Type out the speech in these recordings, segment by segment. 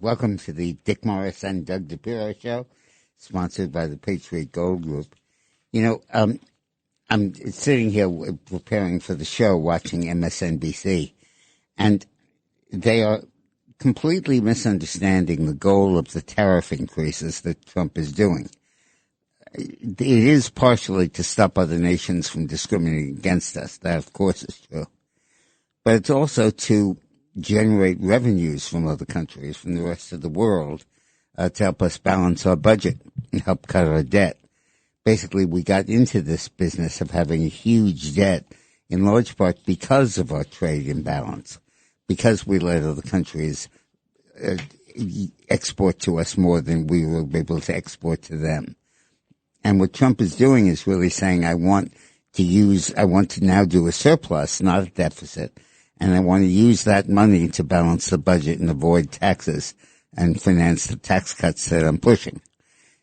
Welcome to the Dick Morris and Doug DePiro Show, sponsored by the Patriot Gold Group. I'm sitting here preparing for the show, watching MSNBC, and they are completely misunderstanding the goal of the tariff increases that Trump is doing. It is partially to stop other nations from discriminating against us. That, of course, is true. But it's also to generate revenues from other countries, from the rest of the world, to help us balance our budget and help cut our debt. Basically, we got into this business of having a huge debt in large part because of our trade imbalance, because we let other countries export to us more than we were able to export to them. And what Trump is doing is really saying, I want to now do a surplus, not a deficit, and I want to use that money to balance the budget and avoid taxes and finance the tax cuts that I'm pushing.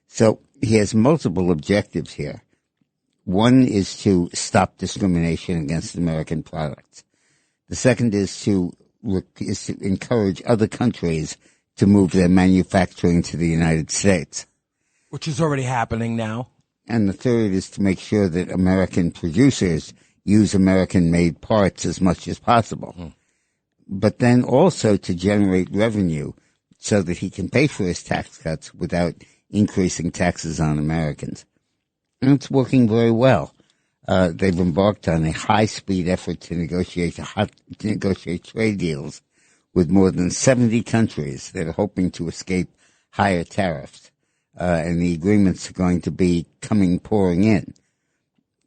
So he has multiple objectives here. One is to stop discrimination against American products. The second is to encourage other countries to move their manufacturing to the United States. Which is already happening now. And the third is to make sure that American producers use American-made parts as much as possible. But then also to generate revenue so that he can pay for his tax cuts without increasing taxes on Americans. And it's working very well. They've embarked on a high-speed effort to negotiate trade deals with more than 70 countries that are hoping to escape higher tariffs. And the agreements are going to be pouring in.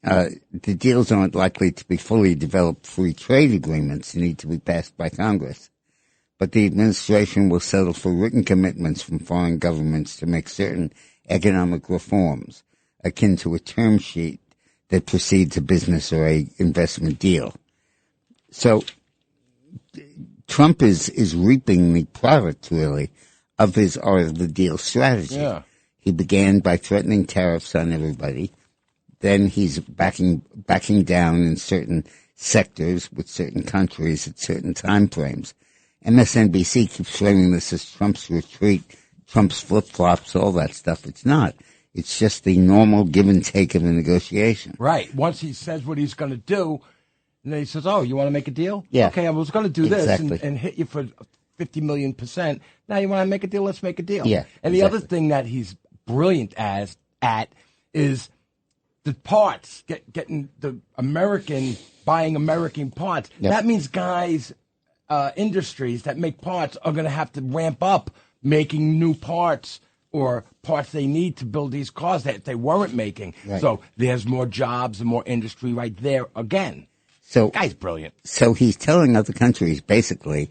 The deals aren't likely to be fully developed free trade agreements and need to be passed by Congress. But the administration will settle for written commitments from foreign governments to make certain economic reforms, akin to a term sheet that precedes a business or a investment deal. So Trump is reaping the product, really, of his art of the deal strategy. Yeah. He began by threatening tariffs on everybody. Then he's backing down in certain sectors with certain countries at certain time frames. MSNBC keeps framing this as Trump's retreat, Trump's flip-flops, all that stuff. It's not. It's just the normal give and take of a negotiation. Right. Once he says what he's going to do, and then he says, oh, you want to make a deal? Yeah. Okay, I was going to do this Exactly. and hit you for 50 million%. Now you want to make a deal? Let's make a deal. Yeah, And the other thing that he's brilliant at is the parts, getting the buying American parts. Yep. That means guys, industries that make parts are going to have to ramp up making new parts or parts they need to build these cars that they weren't making. Right. So there's more jobs and more industry right there again. So Guy's brilliant. So he's telling other countries, basically,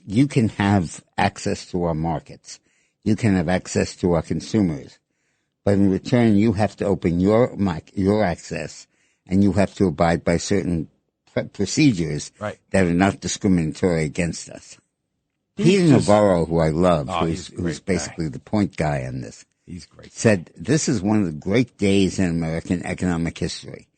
you can have access to our markets. You can have access to our consumers. But in return, you have to open your access, and you have to abide by certain procedures that are not discriminatory against us. Peter Navarro, who I love, who's basically the point guy on this, he's great. Said this is one of the great days in American economic history.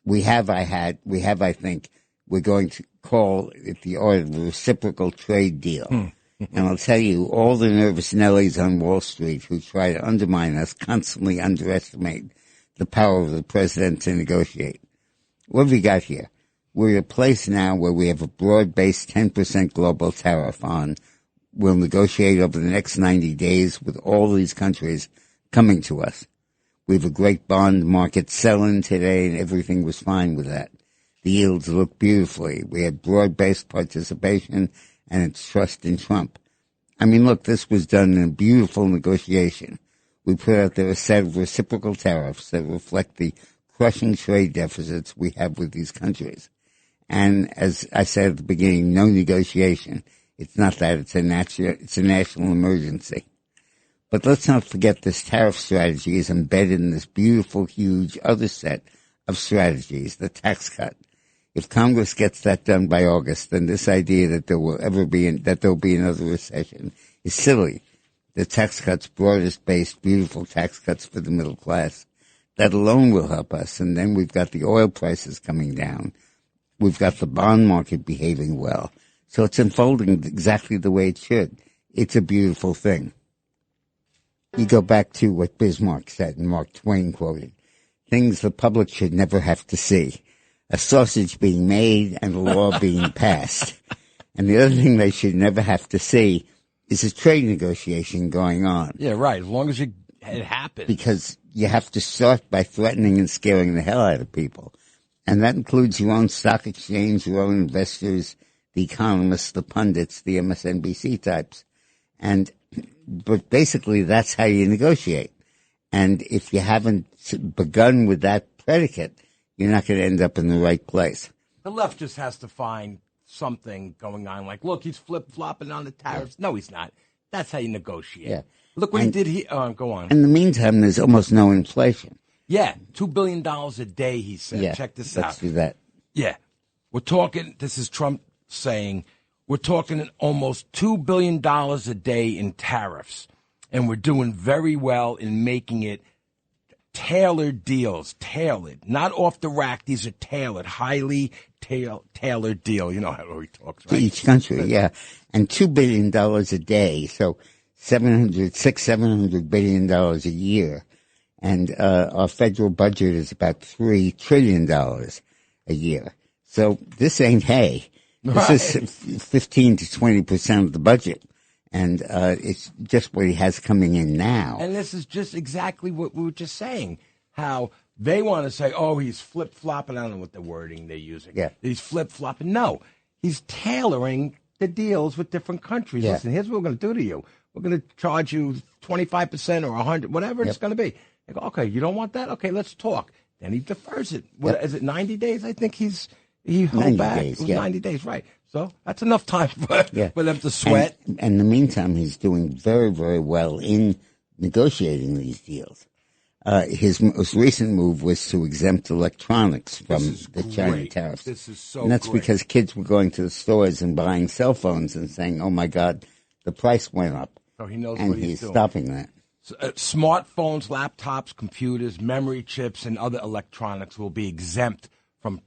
I think, we're going to call it the art of the reciprocal trade deal. And I'll tell you, all the nervous Nellies on Wall Street who try to undermine us constantly underestimate the power of the president to negotiate. What have we got here? We're at a place now where we have a broad-based 10% global tariff on. We'll negotiate over the next 90 days with all these countries coming to us. We have a great bond market selling today, and everything was fine with that. The yields look beautifully. We had broad-based participation and its trust in Trump. I mean, look, this was done in a beautiful negotiation. We put out there a set of reciprocal tariffs that reflect the crushing trade deficits we have with these countries. And as I said at the beginning, no negotiation. It's not that. It's a national emergency. But let's not forget this tariff strategy is embedded in this beautiful, huge other set of strategies, the tax cut. If Congress gets that done by August, then this idea that there'll be another recession is silly. The tax cuts, broadest based, beautiful tax cuts for the middle class, that alone will help us. And then we've got the oil prices coming down. We've got the bond market behaving well. So it's unfolding exactly the way it should. it's a beautiful thing. You go back to what Bismarck said and Mark Twain quoted, things the public should never have to see. A sausage being made and a law being passed. And the other thing they should never have to see is a trade negotiation going on. Yeah, right. As long as it happens. Because you have to start by threatening and scaring the hell out of people. And that includes your own stock exchange, your own investors, the economists, the pundits, the MSNBC types. But basically that's how you negotiate. And if you haven't begun with that predicate, you're not going to end up in the right place. The left just has to find something going on. Like, look, he's flip-flopping on the tariffs. No, he's not. That's how you negotiate. Yeah. Look what he did here. Go on. In the meantime, there's almost no inflation. Yeah, $2 billion a day, he said. Yeah, check this out. Let's do that. Yeah. We're talking, this is Trump saying, we're talking almost $2 billion a day in tariffs. And we're doing very well in making it tailored deals. Tailored. Not off the rack. These are tailored. Highly tailored deal. You know how he talks, right? To each country, yeah. And $2 billion a day. So $700 billion a year. And our federal budget is about $3 trillion a year. So this ain't hay. This is 15 to 20% of the budget. And it's just what he has coming in now. And this is just exactly what we were just saying, how they want to say, oh, he's flip-flopping. I don't know what the wording they're using. Yeah. He's flip-flopping. No, he's tailoring the deals with different countries. Yeah. Listen, here's what we're going to do to you. We're going to charge you 25% or 100, whatever it's going to be. They go, okay, you don't want that? Okay, let's talk. Then he defers it. What, is it 90 days? I think he held back. Days, it was yeah. 90 days, right. So that's enough time for them to sweat. And in the meantime, he's doing very, very well in negotiating these deals. His most recent move was to exempt electronics from the China tariffs. This is so And that's great. because kids were going to the stores and buying cell phones and saying, oh, my God, the price went up. So he knows and what he's doing. stopping that. Smartphones, laptops, computers, memory chips, and other electronics will be exempt from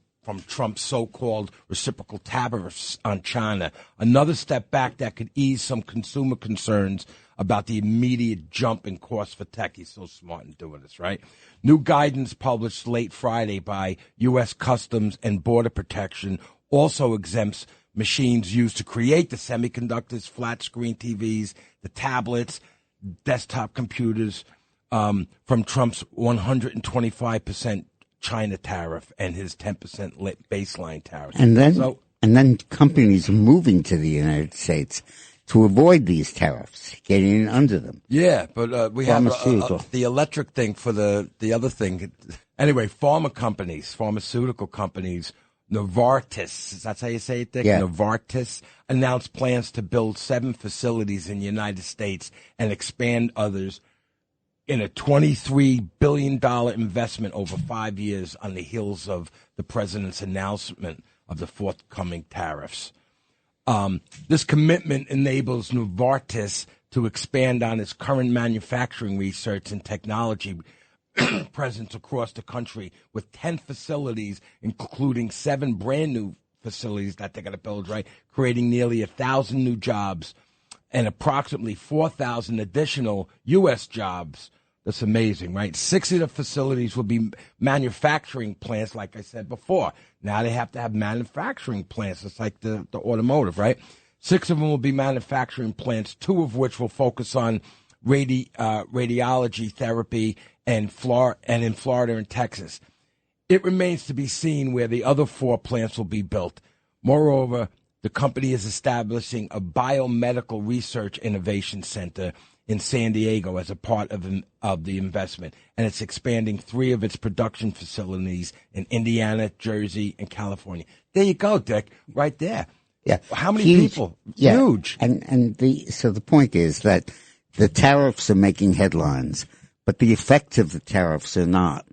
Trump's so-called reciprocal tariffs on China. Another step back that could ease some consumer concerns about the immediate jump in cost for tech. He's so smart in doing this, right? New guidance published late Friday by U.S. Customs and Border Protection also exempts machines used to create the semiconductors, flat-screen TVs, the tablets, desktop computers from Trump's 125% China tariff and his 10% baseline tariff. And then companies are moving to the United States to avoid these tariffs, getting in under them. Yeah, but we have the electric thing for the other thing. Anyway, pharmaceutical companies, Novartis, that's how you say it, Dick? Yeah. Novartis announced plans to build 7 facilities in the United States and expand others in a $23 billion investment over 5 years on the heels of the president's announcement of the forthcoming tariffs. This commitment enables Novartis to expand on its current manufacturing research and technology presence across the country with 10 facilities, including 7 brand new facilities that they're going to build, right? Creating nearly 1,000 new jobs and approximately 4,000 additional U.S. jobs. That's amazing, right? 6 of the facilities will be manufacturing plants, like I said before. Now they have to have manufacturing plants. It's like the automotive, right? 6 of them will be manufacturing plants, 2 of which will focus on radiology therapy and in Florida and Texas. It remains to be seen where the other 4 plants will be built. Moreover, the company is establishing a biomedical research innovation center in San Diego as a part of the investment, and it's expanding 3 of its production facilities in Indiana, Jersey, and California. There you go, Dick, right there. Yeah. How many Huge. people? Yeah. Huge. So the point is that the tariffs are making headlines, but the effects of the tariffs are not.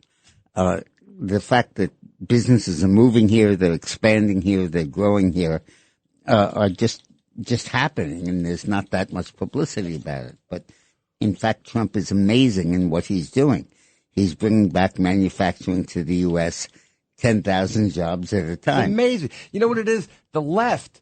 The fact that businesses are moving here, they're expanding here, they're growing here, are just happening, and there's not that much publicity about it. But in fact, Trump is amazing in what he's doing. He's bringing back manufacturing to the U.S., 10,000 jobs at a time. Amazing. You know what it is? The left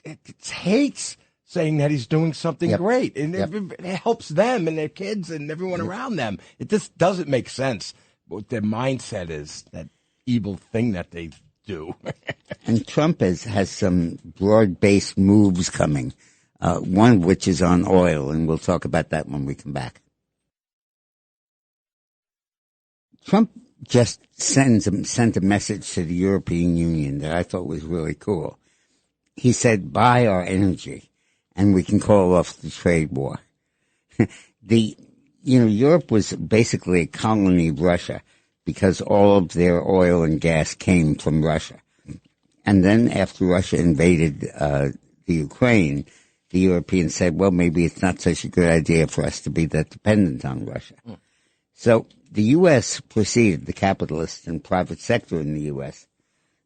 it hates saying that he's doing something Yep. great, and Yep. it helps them and their kids and everyone around them. It just doesn't make sense what their mindset is, that evil thing that they do. And Trump has some broad-based moves coming, one of which is on oil, and we'll talk about that when we come back. Trump just sent a message to the European Union that I thought was really cool. He said, buy our energy, and we can call off the trade war. Europe was basically a colony of Russia because all of their oil and gas came from Russia. And then after Russia invaded the Ukraine, the Europeans said, well, maybe it's not such a good idea for us to be that dependent on Russia. So the U.S. proceeded, the capitalists and private sector in the U.S.,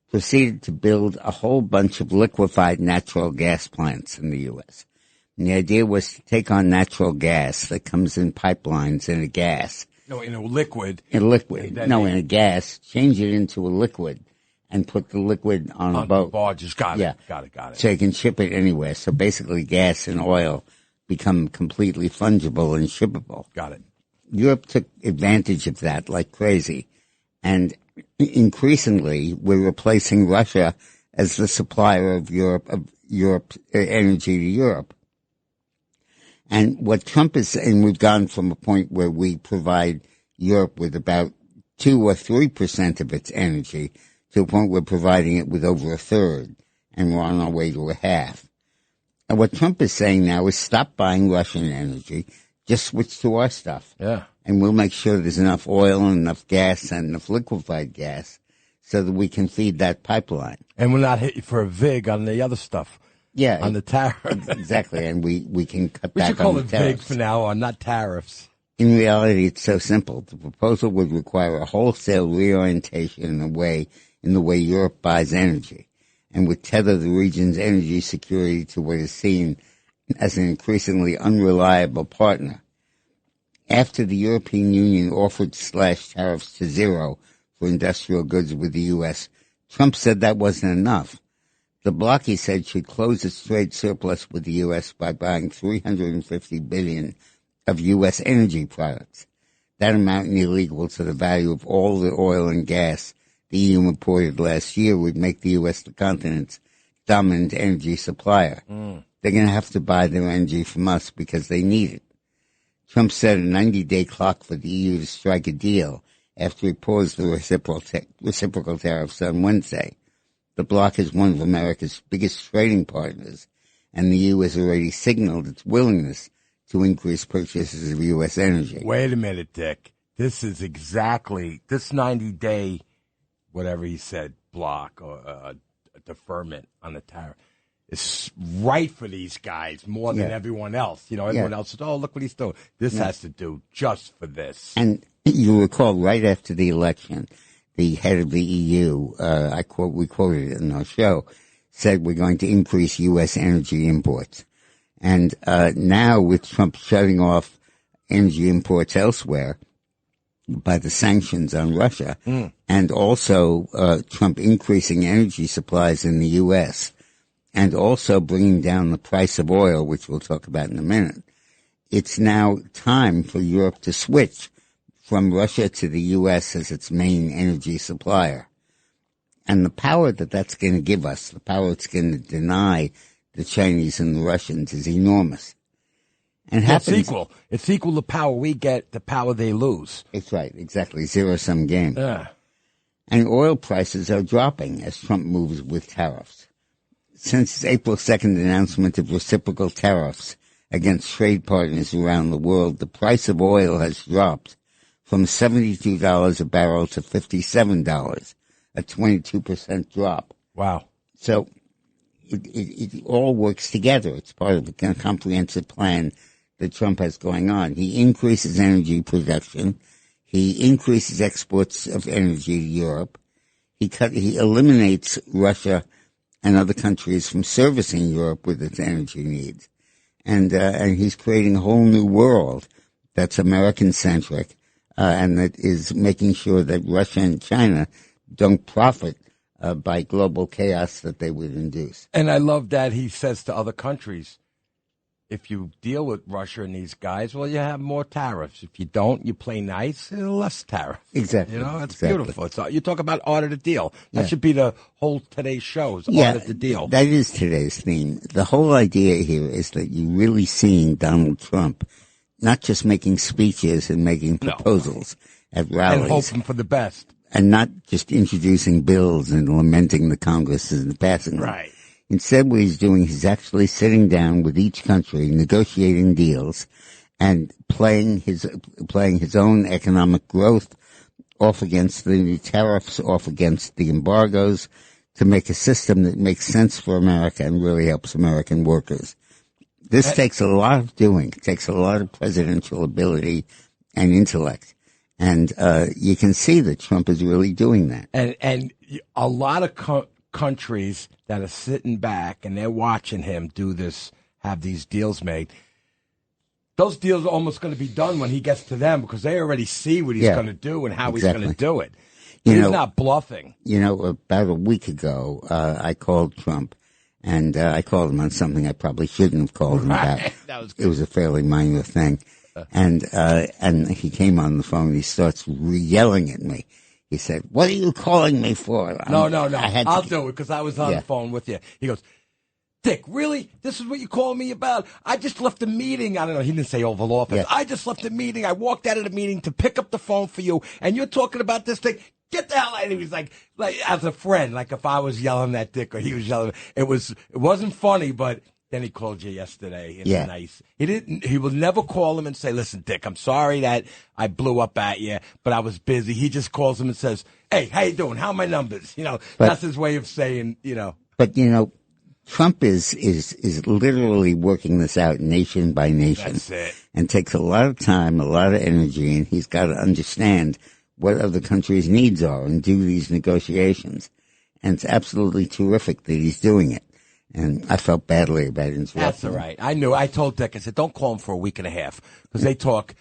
proceeded to build a whole bunch of liquefied natural gas plants in the U.S. And the idea was to take on natural gas that comes in pipelines in a gas. No, in a liquid. In a liquid. No, in a gas. Change it into a liquid and put the liquid on a boat. Barges. Got it. Yeah. Got it. So you can ship it anywhere. So basically gas and oil become completely fungible and shippable. Got it. Europe took advantage of that like crazy. And increasingly, we're replacing Russia as the supplier of Europe energy to Europe. And what Trump is saying, we've gone from a point where we provide Europe with about 2 or 3% of its energy to a point where we're providing it with over a third, and we're on our way to a half. And what Trump is saying now is stop buying Russian energy, just switch to our stuff. Yeah. And we'll make sure there's enough oil and enough gas and enough liquefied gas so that we can feed that pipeline. And we'll not hit you for a VIG on the other stuff. Yeah. On the tariff. Exactly. And we can cut We back should call on the it tariffs. VIG for now on, not tariffs. In reality, it's so simple. The proposal would require a wholesale reorientation in the way Europe buys energy, and would tether the region's energy security to what is seen as an increasingly unreliable partner. After the European Union offered to slash tariffs to zero for industrial goods with the U.S., Trump said that wasn't enough. The bloc, he said, should close its trade surplus with the U.S. by buying $350 billion of U.S. energy products. That amount nearly equal to the value of all the oil and gas the EU imported last year would make the U.S. the continent's dominant energy supplier. They're going to have to buy their energy from us because they need it. Trump set a 90-day clock for the EU to strike a deal after he paused the reciprocal tariffs on Wednesday. The bloc is one of America's biggest trading partners, and the EU has already signaled its willingness to increase purchases of U.S. energy. Wait a minute, Dick. This is exactly, this 90-day, whatever he said, block or deferment on the tariff is right for these guys more than everyone else. You know, everyone else says, oh, look what he's doing. This has to do just for this. And you recall right after the election, the head of the EU, we quoted it in our show, said we're going to increase U.S. energy imports. And now with Trump shutting off energy imports elsewhere by the sanctions on Russia, and also Trump increasing energy supplies in the U.S., and also bringing down the price of oil, which we'll talk about in a minute, it's now time for Europe to switch from Russia to the U.S. as its main energy supplier. And the power that that's going to give us, the power it's going to deny the Chinese and the Russians, is enormous. And it's equal. It's equal the power we get, the power they lose. It's right, exactly. Zero-sum game. Yeah. And oil prices are dropping as Trump moves with tariffs. Since his April 2nd announcement of reciprocal tariffs against trade partners around the world, the price of oil has dropped from $72 a barrel to $57, a 22% drop. Wow. So it all works together. It's part of a comprehensive plan that Trump has going on. He increases energy production. He increases exports of energy to Europe. He eliminates Russia and other countries from servicing Europe with its energy needs. And he's creating a whole new world that's American-centric, and that is making sure that Russia and China don't profit by global chaos that they would induce. And I love that he says to other countries, if you deal with Russia and these guys, well, you have more tariffs. If you don't, you play nice, less tariffs. Exactly. You know, it's exactly. beautiful. It's you talk about art of the deal. That should be the whole today's show. Is art of the deal. That is today's theme. The whole idea here is that you're really seeing Donald Trump not just making speeches and making proposals at rallies. And hoping for the best. And not just introducing bills and lamenting the Congress and passing them. Right. Instead, what he's doing, he's actually sitting down with each country, negotiating deals, and playing his own economic growth off against the tariffs, off against the embargoes, to make a system that makes sense for America and really helps American workers. This takes a lot of doing. It takes a lot of presidential ability and intellect. And you can see that Trump is really doing that. And a lot of countries that are sitting back and they're watching him do this, have these deals made. Those deals are almost going to be done when he gets to them because they already see what he's going to do and how he's going to do it. He's not bluffing. About a week ago, I called Trump, and I called him on something I probably shouldn't have called him about. It was a fairly minor thing. And he came on the phone, he starts yelling at me. He said, "What are you calling me for?" No. I'll do it because I was on the phone with you. He goes, "Dick, really? This is what you call me about? I just left a meeting." I don't know. He didn't say Oval Office. Yeah. I just left a meeting. I walked out of the meeting to pick up the phone for you, and you're talking about this thing. Get the hell out. And he was like as a friend, like if I was yelling at Dick or he was yelling. It wasn't funny, but then he called you yesterday. And nice. He will never call him and say, "Listen, Dick, I'm sorry that I blew up at you, but I was busy." He just calls him and says, "Hey, how you doing? How are my numbers?" That's his way of saying, But, Trump is literally working this out nation by nation. That's it. And takes a lot of time, a lot of energy, and he's got to understand what other countries' needs are and do these negotiations. And it's absolutely terrific that he's doing it. And I felt badly about interrupting. That's all right. I knew. I told Dick, I said, don't call him for a week and a half because they talk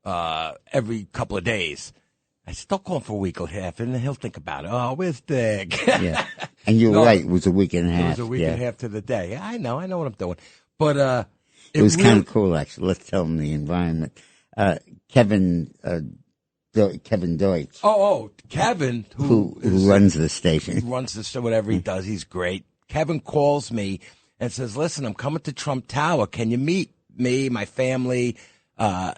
every couple of days. I said, don't call him for a week and a half, and he'll think about it. Oh, where's Dick? Yeah. And you're right. It was a week and a half. It was a week and a half to the day. Yeah, I know what I'm doing. But it was really kind of cool, actually. Let's tell him the environment. Kevin Deutsch. Kevin, who runs the station. Runs the show, whatever he does. He's great. Kevin calls me and says, "Listen, I'm coming to Trump Tower. Can you meet me, my family, for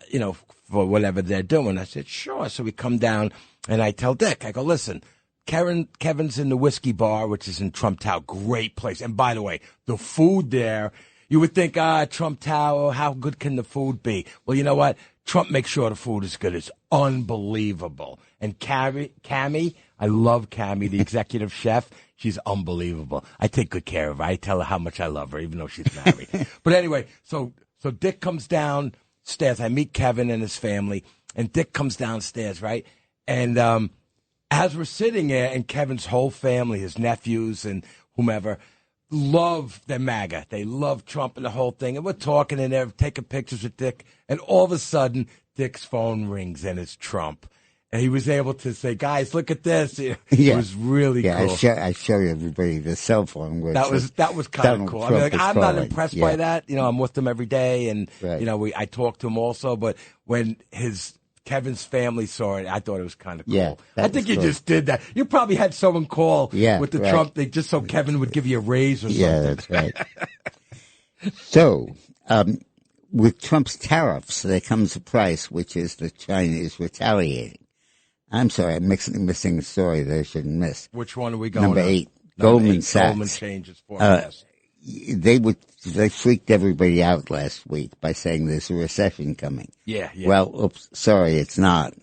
whatever they're doing?" I said, "Sure." So we come down and I tell Dick, I go, "Listen, Kevin's in the Whiskey Bar, which is in Trump Tower. Great place. And by the way, the food there, you would think, Trump Tower, how good can the food be?" Well, you know what? Trump makes sure the food is good. It's unbelievable. And Cammie, I love Cammie, the executive chef. She's unbelievable. I take good care of her. I tell her how much I love her, even though she's married. But anyway, so Dick comes downstairs. I meet Kevin and his family, and Dick comes downstairs, right? And as we're sitting there, and Kevin's whole family, his nephews and whomever, love the MAGA. They love Trump and the whole thing. And we're talking and they're taking pictures with Dick. And all of a sudden, Dick's phone rings and it's Trump. And he was able to say, "Guys, look at this." It was really cool. I show everybody the cell phone. That was kind of cool. I'm not impressed by that. I'm with them every day, and I talk to him also. But when Kevin's family saw it, I thought it was kind of cool. Yeah, I think you just did that. You probably had someone call with the Trump thing just so Kevin would give you a raise or something. Yeah, that's right. So, with Trump's tariffs, there comes a price, which is that China is retaliating. I'm sorry, I'm missing a story that I shouldn't miss. Which one are we going Number 8, Goldman Sachs. Goldman changes forecast. They freaked everybody out last week by saying there's a recession coming. Yeah. Well, sorry, it's not.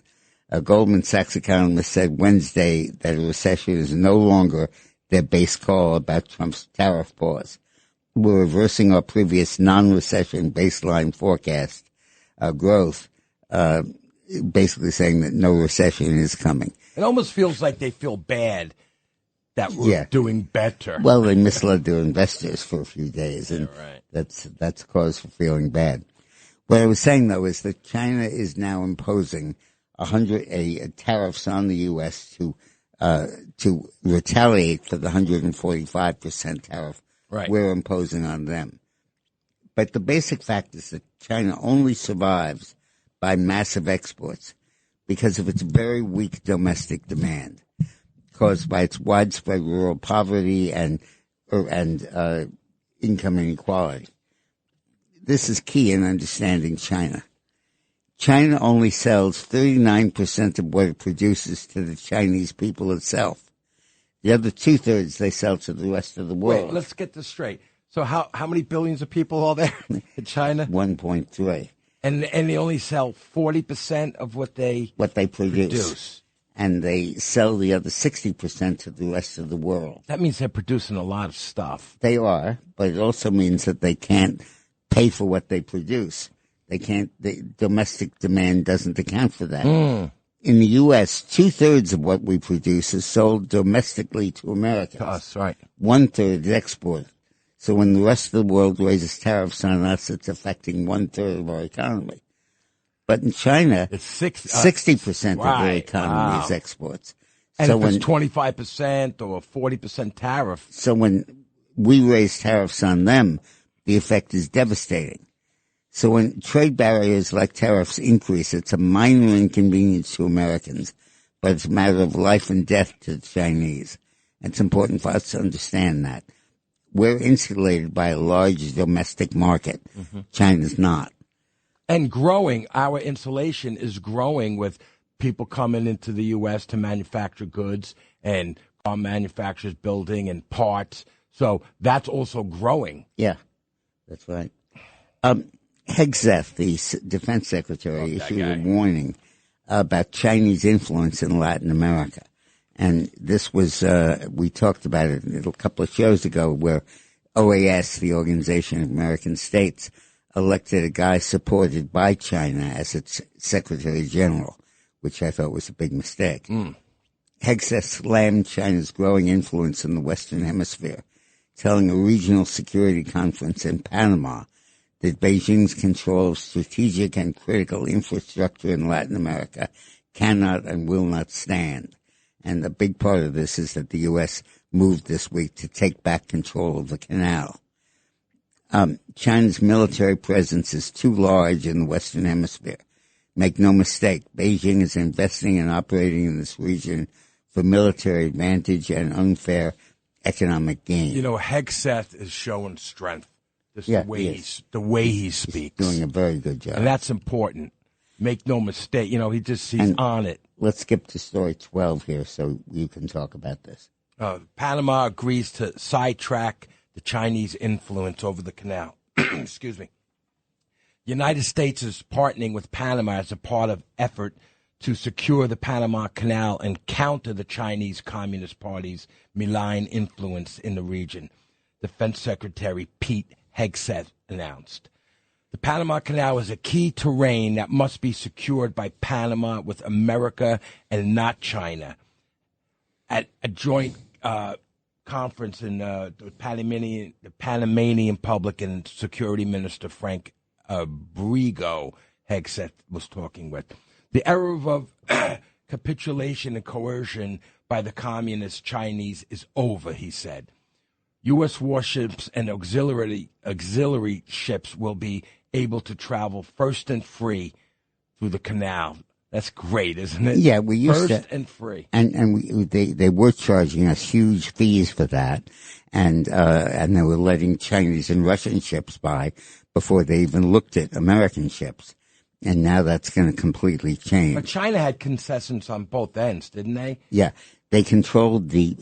A Goldman Sachs economist said Wednesday that a recession is no longer their base call about Trump's tariff pause. We're reversing our previous non-recession baseline forecast growth, basically saying that no recession is coming. It almost feels like they feel bad that we're doing better. Well, they misled their investors for a few days, and that's cause for feeling bad. What I was saying, though, is that China is now imposing tariffs on the U.S. to retaliate for the 145% tariff we're imposing on them. But the basic fact is that China only survives by massive exports because of its very weak domestic demand, caused by its widespread rural poverty and income inequality. This is key in understanding China. China only sells 39% of what it produces to the Chinese people itself. The other 2/3 they sell to the rest of the world. Wait, let's get this straight. So how many billions of people are there in China? 1.3. And they only sell 40% of what they produce. And they sell the other 60% to the rest of the world. That means they're producing a lot of stuff. They are, but it also means that they can't pay for what they produce. The domestic demand doesn't account for that. In the U.S., 2/3 of what we produce is sold domestically to Americans. To us, right. 1/3 is exported. So when the rest of the world raises tariffs on us, it's affecting 1/3 of our economy. But in China, it's 60% of their economy is exports. And so if it's 25% or 40% tariff. So when we raise tariffs on them, the effect is devastating. So when trade barriers like tariffs increase, it's a minor inconvenience to Americans, but it's a matter of life and death to the Chinese. It's important for us to understand that. We're insulated by a large domestic market. Mm-hmm. China's not. And growing, our insulation is growing with people coming into the U.S. to manufacture goods and car manufacturers building and parts. So that's also growing. Yeah, that's right. Hegseth, the defense secretary, issued a warning about Chinese influence in Latin America. And this was, we talked about it a couple of shows ago, where OAS, the Organization of American States, elected a guy supported by China as its Secretary General, which I thought was a big mistake. Hegseth slammed China's growing influence in the Western Hemisphere, telling a regional security conference in Panama that Beijing's control of strategic and critical infrastructure in Latin America cannot and will not stand. And a big part of this is that the U.S. moved this week to take back control of the canal. China's military presence is too large in the Western Hemisphere. Make no mistake, Beijing is investing and operating in this region for military advantage and unfair economic gain. You know, Hegseth is showing strength. The way he speaks. He's doing a very good job. And that's important. Make no mistake. You know, he's on it. Let's skip to story 12 here so you can talk about this. Panama agrees to sidetrack the Chinese influence over the canal. Excuse me. The United States is partnering with Panama as a part of effort to secure the Panama Canal and counter the Chinese Communist Party's malign influence in the region, Defense Secretary Pete Hegseth announced. The Panama Canal is a key terrain that must be secured by Panama with America and not China. At a joint conference in the Panamanian Public and Security Minister Frank Brigo, Hegseth was talking with. The era of capitulation and coercion by the communist Chinese is over, he said. U.S. warships and auxiliary ships will be able to travel first and free through the canal. That's great, isn't it? Yeah, we used first and free. And they were charging us huge fees for that, and they were letting Chinese and Russian ships by before they even looked at American ships. And now that's going to completely change. But China had concessions on both ends, didn't they? Yeah, they controlled the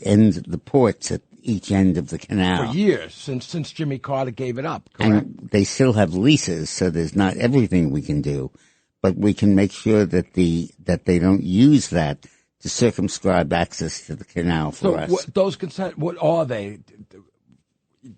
ports at each end of the canal for years, since Jimmy Carter gave it up. Correct? And they still have leases, so there's not everything we can do, but we can make sure that they don't use that to circumscribe access to the canal for us. Those consent, what are they?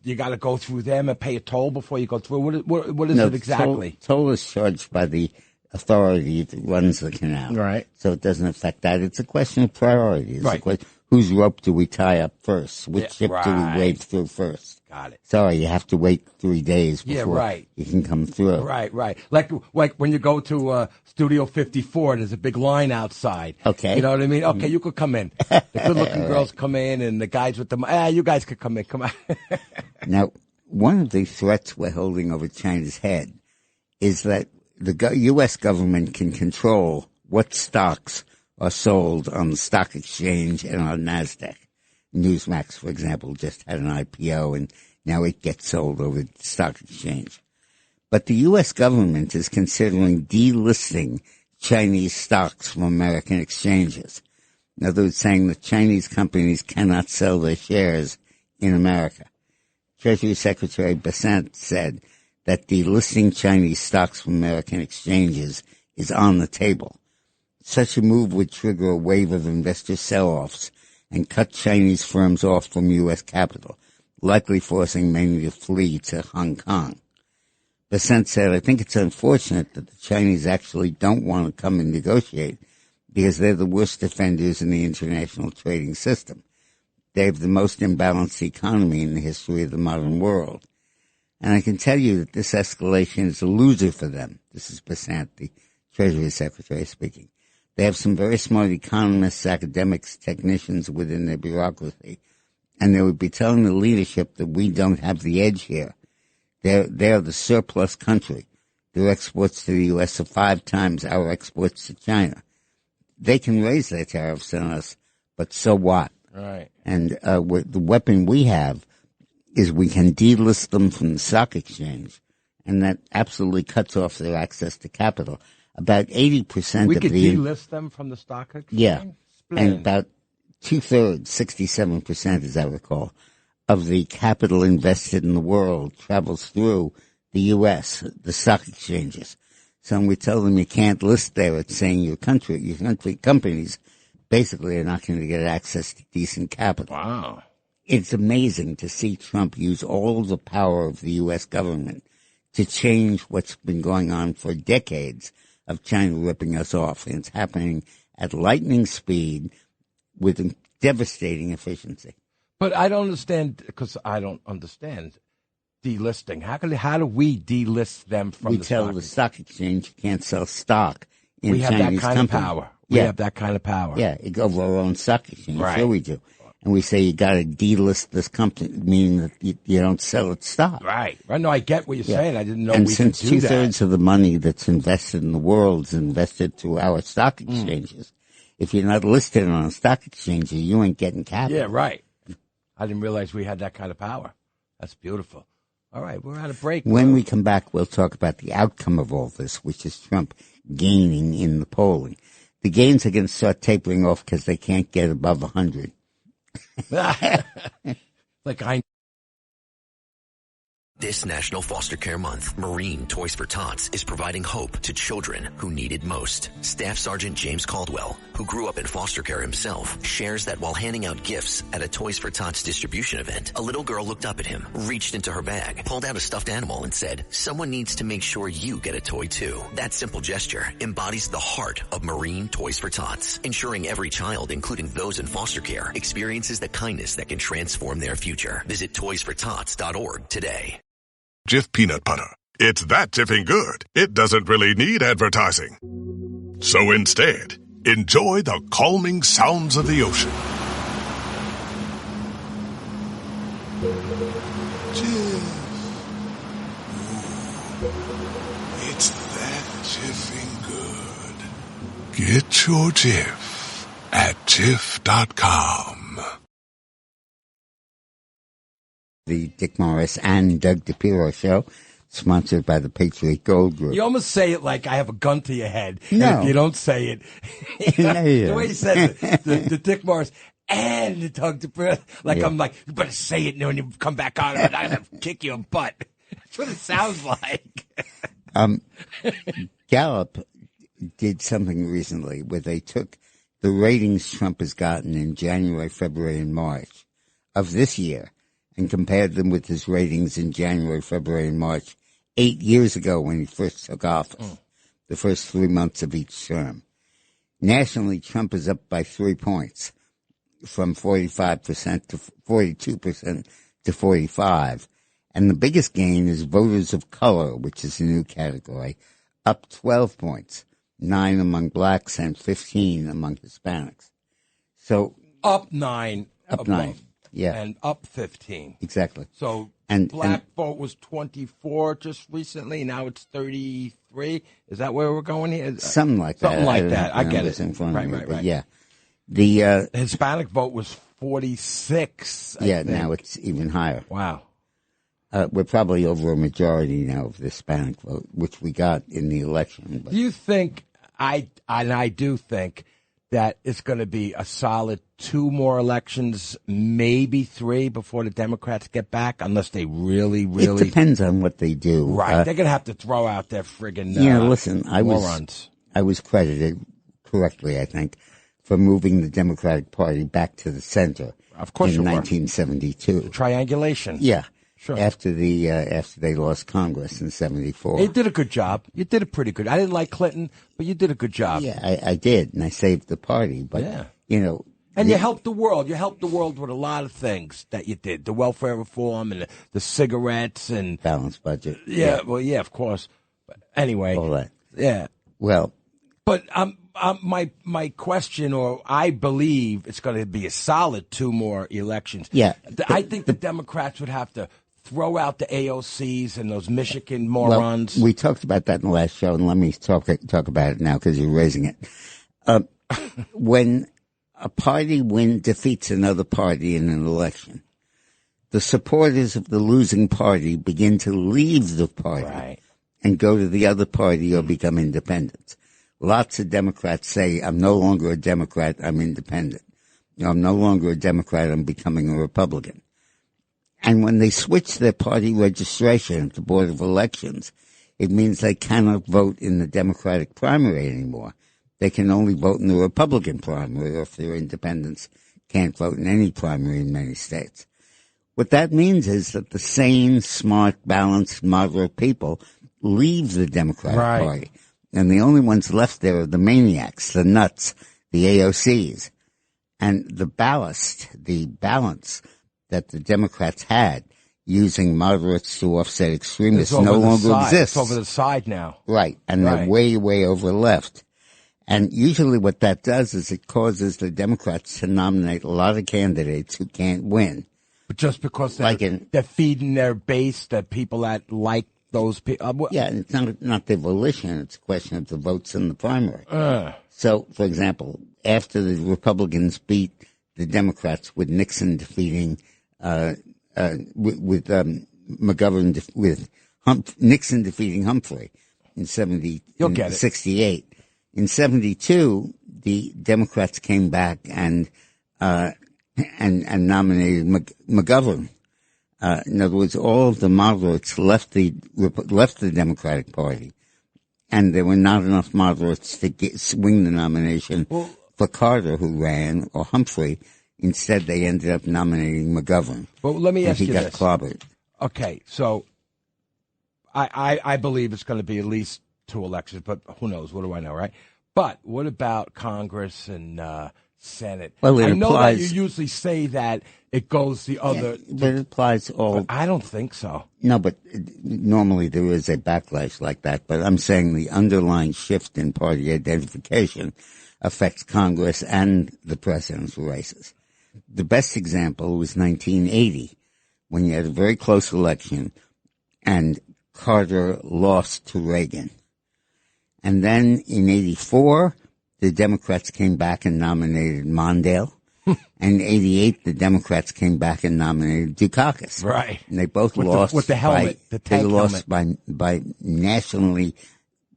You got to go through them and pay a toll before you go through. What is it exactly? Toll is charged by the authority that runs the canal, right? So it doesn't affect that. It's a question of priorities. Right. Whose rope do we tie up first? Which ship do we wade through first? Got it. Sorry, you have to wait 3 days before you can come through. Right. Like when you go to Studio 54, there's a big line outside. Okay. You know what I mean? Okay, you could come in. The good-looking girls come in, and the guys with the you guys could come in. Come on. Now, one of the threats we're holding over China's head is that the U.S. government can control what stocks are sold on the stock exchange and on NASDAQ. Newsmax, for example, just had an IPO, and now it gets sold over the stock exchange. But the U.S. government is considering delisting Chinese stocks from American exchanges. In other words, saying that Chinese companies cannot sell their shares in America. Treasury Secretary Bessent said that delisting Chinese stocks from American exchanges is on the table. Such a move would trigger a wave of investor sell-offs and cut Chinese firms off from U.S. capital, likely forcing many to flee to Hong Kong. Bessent said, I think it's unfortunate that the Chinese actually don't want to come and negotiate because they're the worst offenders in the international trading system. They have the most imbalanced economy in the history of the modern world. And I can tell you that this escalation is a loser for them. This is Bessent, the Treasury Secretary, speaking. They have some very smart economists, academics, technicians within their bureaucracy, and they would be telling the leadership that we don't have the edge here. They're the surplus country. Their exports to the U.S. are 5 times our exports to China. They can raise their tariffs on us, but so what? Right. And the weapon we have is we can delist them from the stock exchange, and that absolutely cuts off their access to capital. About 80% we of could the delist them from the stock exchange? Yeah, Splendid. and about 2/3, 67%, as I recall, of the capital invested in the world travels through the U.S., the stock exchanges. So when we tell them you can't list there, it's saying your country companies basically are not going to get access to decent capital. Wow. It's amazing to see Trump use all the power of the U.S. government to change what's been going on for decades of China ripping us off. And it's happening at lightning speed with devastating efficiency. But I don't understand, because I don't understand delisting. How do we delist them from We the tell stock the exchange? stock exchange you can't sell stock in We have Chinese that kind company. of power. We have that kind of power. Yeah, it goes over our own stock exchange. Right. Sure we do. And we say you got to delist this company, meaning that you don't sell its stock. Right. No, I get what you're saying. I didn't know And we since could do that. 2/3 of the money that's invested in the world is invested through our stock exchanges, if you're not listed on a stock exchange, you ain't getting capital. Yeah, right. I didn't realize we had that kind of power. That's beautiful. All right, we're at a break. When we come back, we'll talk about the outcome of all this, which is Trump gaining in the polling. The gains are going to start tapering off because they can't get above 100. Like I. This National Foster Care Month, Marine Toys for Tots is providing hope to children who need it most. Staff Sergeant James Caldwell, who grew up in foster care himself, shares that while handing out gifts at a Toys for Tots distribution event, a little girl looked up at him, reached into her bag, pulled out a stuffed animal and said, "Someone needs to make sure you get a toy too." That simple gesture embodies the heart of Marine Toys for Tots, ensuring every child, including those in foster care, experiences the kindness that can transform their future. Visit toysfortots.org today. Jif peanut butter. It's that Jiffing good, it doesn't really need advertising. So instead, enjoy the calming sounds of the ocean. Jif. Ooh, it's that Jiffing good. Get your Jif at Jif.com. The Dick Morris and Doug DePiro Show, sponsored by the Patriot Gold Group. You almost say it like I have a gun to your head. No. And if you don't say it, Yeah. the way you said it, the Dick Morris and the Doug DePiro, like Yeah. I'm like, you better say it when you come back on, and I'm gonna kick you in the butt. That's what it sounds like. Gallup did something recently where they took the ratings Trump has gotten in January, February, and March of this year and compared them with his ratings in January, February, and March 8 years ago when he first took office, the first 3 months of each term. Nationally, Trump is up by 3 points, from 45% to 42% to 45%. And the biggest gain is voters of color, which is a new category, up 12 points, 9 among blacks and 15 among Hispanics. So Up 9. up 9. Yeah. and up 15. Exactly. So And black vote was 24 just recently. Now it's 33. Is that where we're going here? Something like that. Something like don't that. have I the get numbers it. in front of Right, me, right, but right. yeah. The The Hispanic vote was 46. I yeah, think. now it's even higher. Wow. We're probably over a majority now of the Hispanic vote, which we got in the election. But Do you think I do think that it's going to be a solid 2 more elections, maybe 3 before the Democrats get back, unless they really, it really depends on what they do. right. They're going to have to throw out their friggin' Listen, I morons. was credited correctly, I think, for moving the Democratic Party back to the center. Of course in you were. 1972. Triangulation. Yeah. Sure. After they lost Congress in 74. You did a good job. You did a pretty good. I didn't like Clinton, but you did a good job. Yeah, I did, and I saved the party. But, Yeah. And you helped the world. You helped the world with a lot of things that you did. The welfare reform and the cigarettes and balanced budget. yeah, well, yeah, of course. But anyway, All that. yeah. Well, But my question, or I believe it's going to be a solid 2 more elections. Yeah. I think the Democrats would have to throw out the AOCs and those Michigan morons. we talked about that in the last show, and let me talk about it now because you're raising it. When a party defeats another party in an election, the supporters of the losing party begin to leave the party Right. and go to the other party or become independents. Lots of Democrats say, I'm no longer a Democrat, I'm independent. I'm no longer a Democrat, I'm becoming a Republican. And when they switch their party registration at the Board of Elections, it means they cannot vote in the Democratic primary anymore. They can only vote in the Republican primary, or if they're independents, can't vote in any primary in many states. What that means is that the sane, smart, balanced, moderate people leave the Democratic Right. Party. And the only ones left there are the maniacs, the nuts, the AOCs. And the balance that the Democrats had using moderates to offset extremists It's over no the longer side. exists. It's over the side now. Right. And Right. they're way, way over left. And usually what that does is it causes the Democrats to nominate a lot of candidates who can't win. But just because Like in- they're feeding their base, the people that like those people. Yeah, and it's not their volition. It's a question of the votes in the primary. So, for example, after the Republicans beat the Democrats with Nixon defeating, Nixon defeating Humphrey in You'll get it. 68. In 72, the Democrats came back and nominated McGovern. In other words, all of the moderates left the Democratic Party, and there were not enough moderates to swing the nomination for Carter, who ran, or Humphrey. Instead, they ended up nominating McGovern. Well, let me ask you he got this. clobbered. Okay, so I believe it's going to be at least 2 elections, but who knows? What do I know, right? But what about Congress and Senate? Well, it I know applies- that you usually say that it goes the other. But it applies all. But I don't think so. No, but normally there is a backlash like that. But I'm saying the underlying shift in party identification affects Congress and the president's races. The best example was 1980, when you had a very close election and Carter lost to Reagan. And then in 84, the Democrats came back and nominated Mondale. And in 88, the Democrats came back and nominated Dukakis. Right. And they both With lost the helmet, the they tank lost by nationally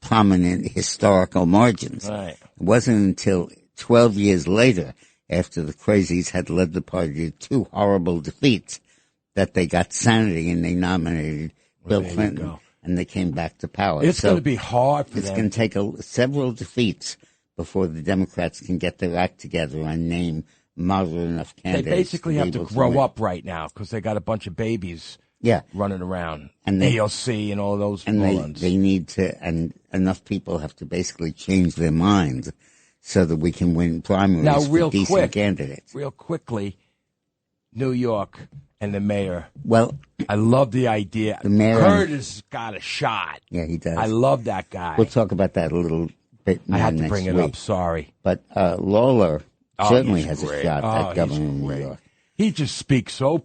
prominent historical margins. Right. It wasn't until 12 years later, after the crazies had led the party to 2 horrible defeats, that they got sanity and they nominated Bill there you Clinton. go. And they came back to power. It's So going to be hard for it's them. going to take several defeats before the Democrats can get their act together and name moderate enough They candidates. basically be have to able grow win. up right now because they got a bunch of babies Yeah. running around. And they- AOC and all those And morons. they need to, and enough people have to basically change their minds so that we can win primaries Now, for real decent quick, candidates. real quickly, New York and the mayor. Well, I love the idea. The mayor- Curtis got a shot. yeah, he does. I love that guy. We'll talk about that a little bit I more had to next bring it week. up. Sorry. But Lawler Oh, certainly he's has great. a shot Oh, at governor he's in New great. York. He just speaks so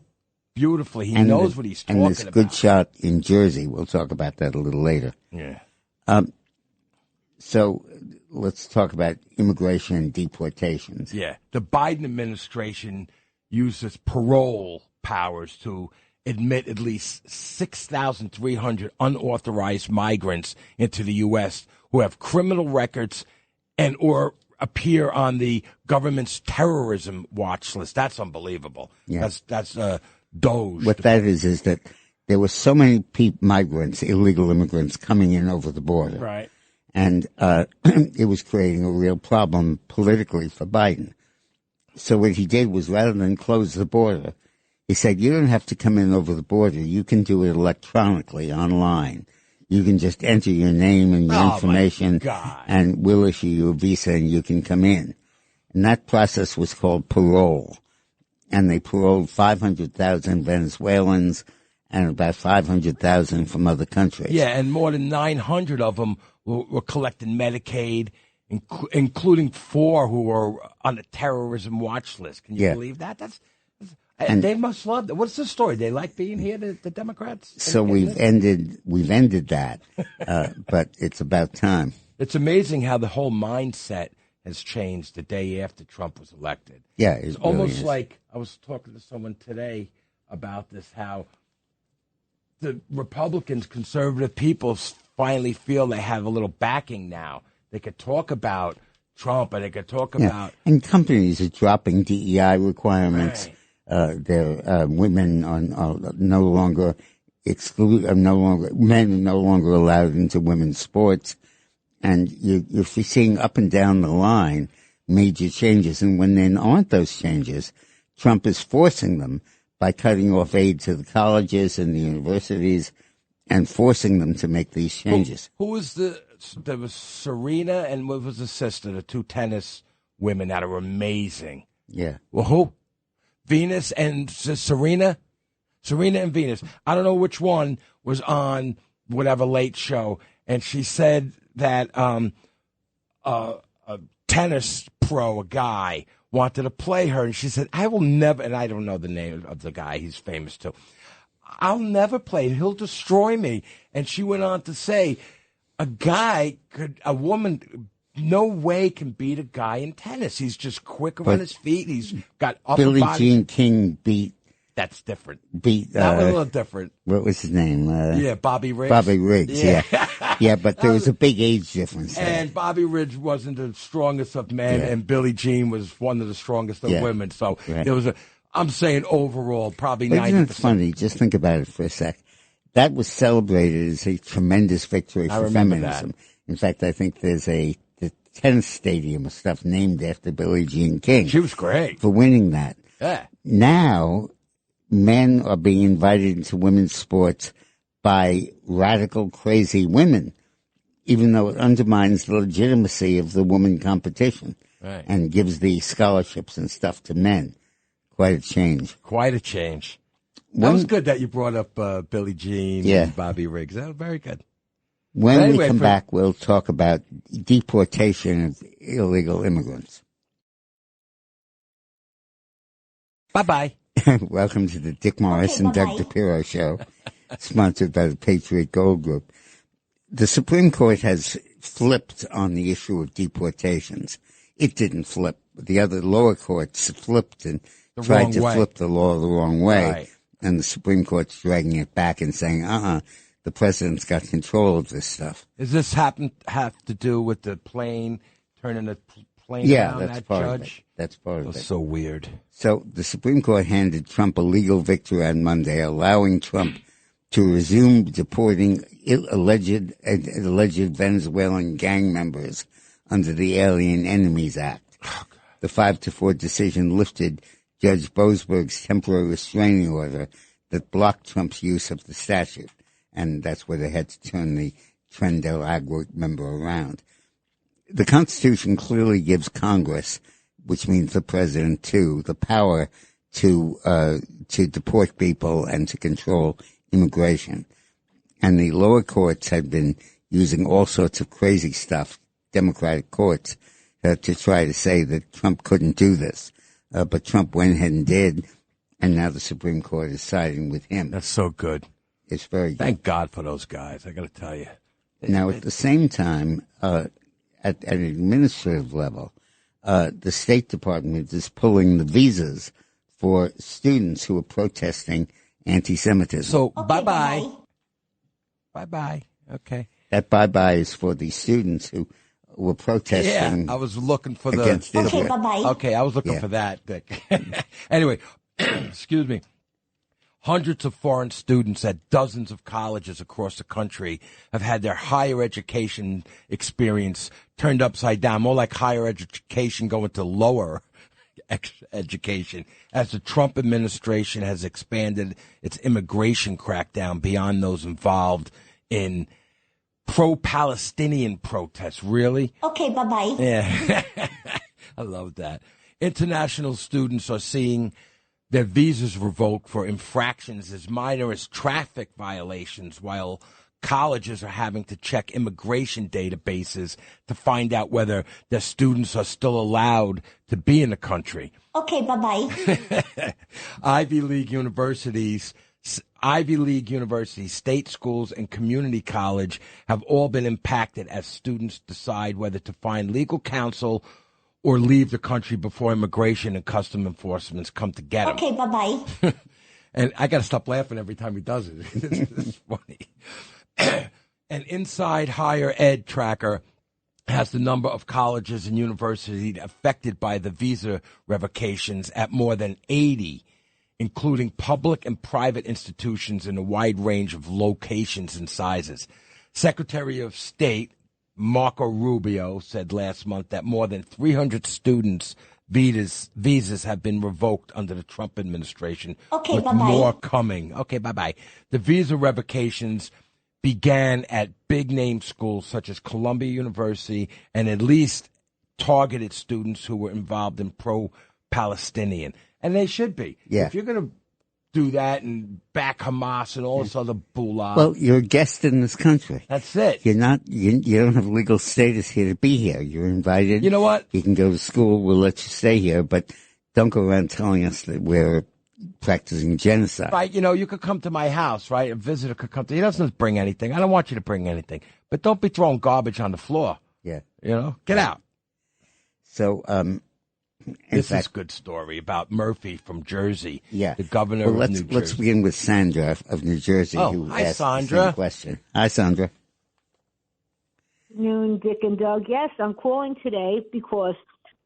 beautifully. He knows what he's talking about. And this good shot in Jersey. We'll talk about that a little later. Yeah. So let's talk about immigration and deportations. Yeah. The Biden administration uses parole powers to admit at least 6,300 unauthorized migrants into the U.S. who have criminal records and or appear on the government's terrorism watch list. That's unbelievable. Yeah. That's DOJ. What that is that there were so many migrants, illegal immigrants, coming in over the border. Right. And it was creating a real problem politically for Biden. So what he did was, rather than close the border, he said, you don't have to come in over the border. You can do it electronically, online. You can just enter your name and your information, and we'll issue you a visa and you can come in. And that process was called parole. And they paroled 500,000 Venezuelans and about 500,000 from other countries. Yeah, and more than 900 of them were collecting Medicaid, including 4 who were on the terrorism watch list. Can you believe that? And they must love that. What's the story? They like being here, the Democrats? So we've ended that, but it's about time. It's amazing how the whole mindset has changed the day after Trump was elected. Yeah, it's almost like I was talking to someone today about this, how the Republicans, conservative people, finally feel they have a little backing now. They could talk about Trump, and they could talk about... And companies are dropping DEI requirements. Right. Their women are no longer men are no longer allowed into women's sports. And you're seeing up and down the line major changes. And when there aren't those changes, Trump is forcing them by cutting off aid to the colleges and the universities and forcing them to make these changes. Who was there was Serena and what was the sister, the 2 tennis women that are amazing. Yeah. Well, who? Venus and Serena? Serena and Venus. I don't know which one was on whatever late show. And she said that a tennis pro, a guy, wanted to play her. And she said, I will never, and I don't know the name of the guy, he's famous too. I'll never play. He'll destroy me. And she went on to say, a woman, no way can beat a guy in tennis. He's just quicker on his feet. He's got upper Billie body. Jean King beat. That's different. That was a little different. What was his name? Bobby Riggs. Bobby Riggs, yeah. Yeah, but there was a big age difference there. And Bobby Riggs wasn't the strongest of men, and Billie Jean was one of the strongest of women. So there was I'm saying overall, probably 90%. Isn't it funny? Just think about it for a sec. That was celebrated as a tremendous victory for feminism. That. In fact, I think there's the tennis stadium or stuff named after Billie Jean King. She was great. For winning that. Yeah. Now, men are being invited into women's sports by radical, crazy women, even though it undermines the legitimacy of the woman competition and gives the scholarships and stuff to men. Quite a change. Quite a change. That was good that you brought up Billie Jean and Bobby Riggs. That was very good. When we come back, we'll talk about deportation of illegal immigrants. Bye-bye. Welcome to the Dick Morris and Doug DePiro Show, sponsored by the Patriot Gold Group. The Supreme Court has flipped on the issue of deportations. It didn't flip. The other lower courts flipped and tried to flip the law the wrong way. Right. And the Supreme Court's dragging it back and saying, the president's got control of this stuff. Does this have to do with the plane, turning the plane down, that's that part judge? of it. That's part of it. So weird. So the Supreme Court handed Trump a legal victory on Monday, allowing Trump to resume deporting alleged Venezuelan gang members under the Alien Enemies Act. The 5-4 decision lifted Judge Boasberg's temporary restraining order that blocked Trump's use of the statute, and that's where they had to turn the Tren del Agua member around. The Constitution clearly gives Congress, which means the president too, the power to deport people and to control immigration. And the lower courts had been using all sorts of crazy stuff, Democratic courts, to try to say that Trump couldn't do this. But Trump went ahead and did. and now the Supreme Court is siding with him. That's so good. It's very good. Thank God for those guys, I got to tell you. Now, at the same time, at an administrative level, the State Department is pulling the visas for students who are protesting anti-Semitism. So, bye-bye. Bye-bye. Okay. That bye-bye is for the students who were protesting. Yeah, I was looking for against Israel. Okay, bye-bye. Okay, I was looking for that, Dick. Anyway, excuse me. Hundreds of foreign students at dozens of colleges across the country have had their higher education experience turned upside down, more like higher education going to lower education, as the Trump administration has expanded its immigration crackdown beyond those involved in pro-Palestinian protests. Really? Okay, bye-bye. Yeah. I love that. International students are seeing their visas revoked for infractions as minor as traffic violations, while colleges are having to check immigration databases to find out whether their students are still allowed to be in the country. Okay, bye-bye. Ivy League universities, state schools, and community college have all been impacted as students decide whether to find legal counsel or leave the country before immigration and custom enforcements come to get him. Okay, bye-bye. And I got to stop laughing every time he does it. It's funny. An Inside Higher Ed tracker has the number of colleges and universities affected by the visa revocations at more than 80, including public and private institutions in a wide range of locations and sizes. Secretary of State Marco Rubio said last month that more than 300 students' visas have been revoked under the Trump administration, okay, with bye-bye. more coming. Okay, bye-bye. The visa revocations began at big-name schools such as Columbia University and at least targeted students who were involved in pro-Palestinian. And they should be. Yeah. If you're going to do that and back Hamas and all this other boolah. Well, you're a guest in this country. That's it. You're not. You don't have legal status here to be here. You're invited. You know what? You can go to school. We'll let you stay here, but don't go around telling us that we're practicing genocide. Right. You know, you could come to my house, right? A visitor could come to. He doesn't bring anything. I don't want you to bring anything, but don't be throwing garbage on the floor. Yeah. You know, get out. So, This is a good story about Murphy from Jersey. Yeah. The governor well, of New Jersey. let's begin with Sandra of New Jersey, who hi, asked Sandra. the same question. Hi, Sandra. Noon, Dick and Doug. Yes, I'm calling today because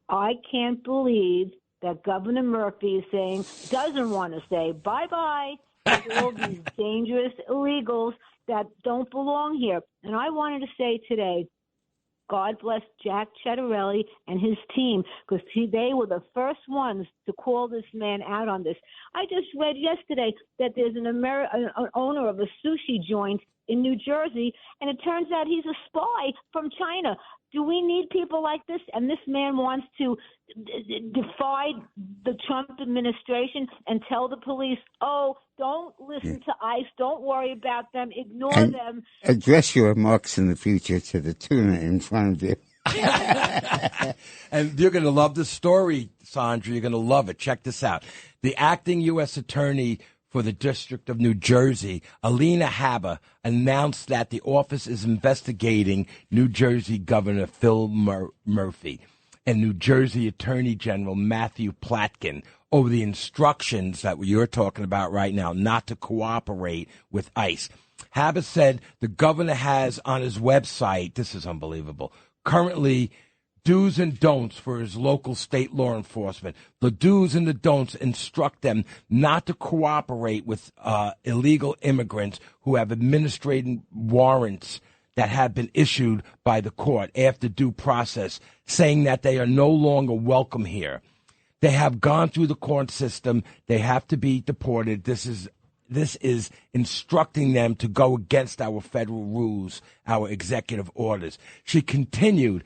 I can't believe that Governor Murphy is saying doesn't want to say bye-bye to all these dangerous illegals that don't belong here. And I wanted to say today, God bless Jack Cettarelli and his team, because they were the first ones to call this man out on this. I just read yesterday that there's an owner of a sushi joint in New Jersey, and it turns out he's a spy from China. Do we need people like this? And this man wants to defy the Trump administration and tell the police, oh, don't listen to ICE. Don't worry about them. Ignore them. Address your remarks in the future to the tuna in front of you. And you're going to love this story, Sandra. You're going to love it. Check this out. The acting U.S. attorney for the District of New Jersey, Alina Habba, announced that the office is investigating New Jersey Governor Phil Murphy and New Jersey Attorney General Matthew Platkin over the instructions that you're talking about right now not to cooperate with ICE. Habba said the governor has on his website, this is unbelievable, currently do's and don'ts for his local state law enforcement. The do's and the don'ts instruct them not to cooperate with illegal immigrants who have administrative warrants that have been issued by the court after due process, saying that they are no longer welcome here. They have gone through the court system. They have to be deported. This is instructing them to go against our federal rules, our executive orders. She continued,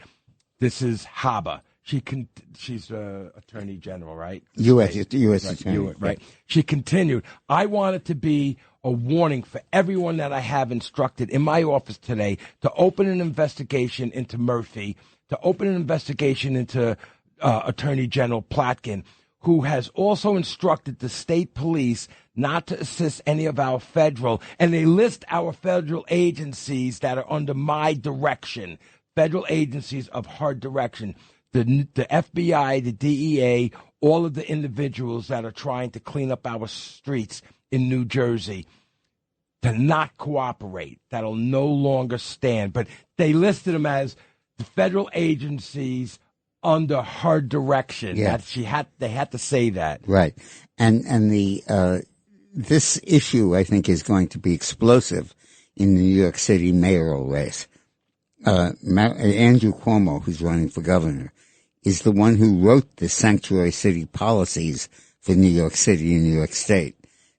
this is Habba. She's Attorney General, right? U.S. Right. Attorney. Right. She continued, I want it to be a warning for everyone that I have instructed in my office today to open an investigation into Murphy, to open an investigation into Attorney General Platkin, who has also instructed the state police not to assist any of our federal, and they list our federal agencies that are under my direction, federal agencies of her direction, the FBI, the DEA, all of the individuals that are trying to clean up our streets in New Jersey, to not cooperate. That'll no longer stand. But they listed them as the federal agencies under her direction. Yeah. They had to say that. Right. And this issue, I think, is going to be explosive in the New York City mayoral race. Andrew Cuomo, who's running for governor, is the one who wrote the sanctuary city policies for New York City and New York State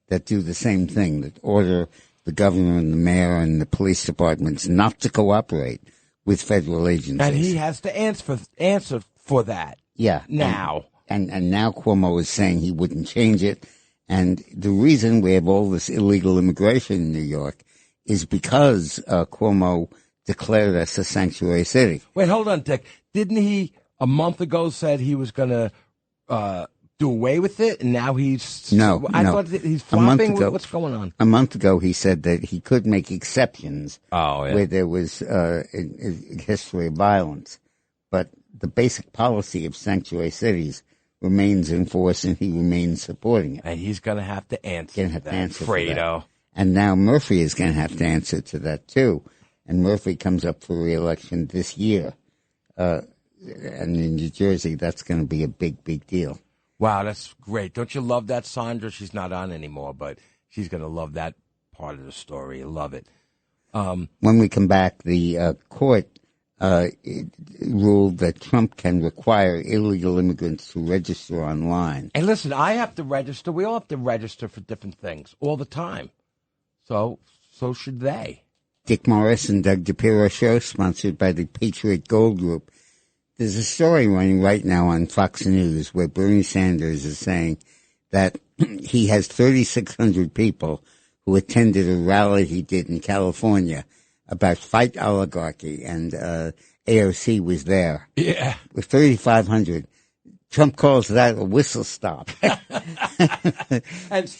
that do the same thing, that order the governor and the mayor and the police departments not to cooperate with federal agencies. And he has to answer for that. Yeah. Now. And now Cuomo is saying he wouldn't change it. And the reason we have all this illegal immigration in New York is because Cuomo declared us a sanctuary city. Wait, hold on, Dick. Didn't he a month ago said he was going to do away with it, and now he's... No, I thought he's flopping. What's going on? A month ago, he said that he could make exceptions yeah. where there was a history of violence. But the basic policy of sanctuary cities remains in force, and he remains supporting it. And he's going to have to answer to that, Fredo. And now Murphy is going to have to answer to that, too. And Murphy comes up for re-election this year. And in New Jersey, that's going to be a big, big deal. Wow, that's great. Don't you love that, Sandra? She's not on anymore, but she's going to love that part of the story. I love it. When we come back, the court ruled that Trump can require illegal immigrants to register online. And listen, I have to register. We all have to register for different things all the time. So should they. Dick Morris and Doug DePiro Show, sponsored by the Patriot Gold Group. There's a story running right now on Fox News where Bernie Sanders is saying that he has 3,600 people who attended a rally he did in California about fight oligarchy, and AOC was there. Yeah. With 3,500. Trump calls that a whistle stop.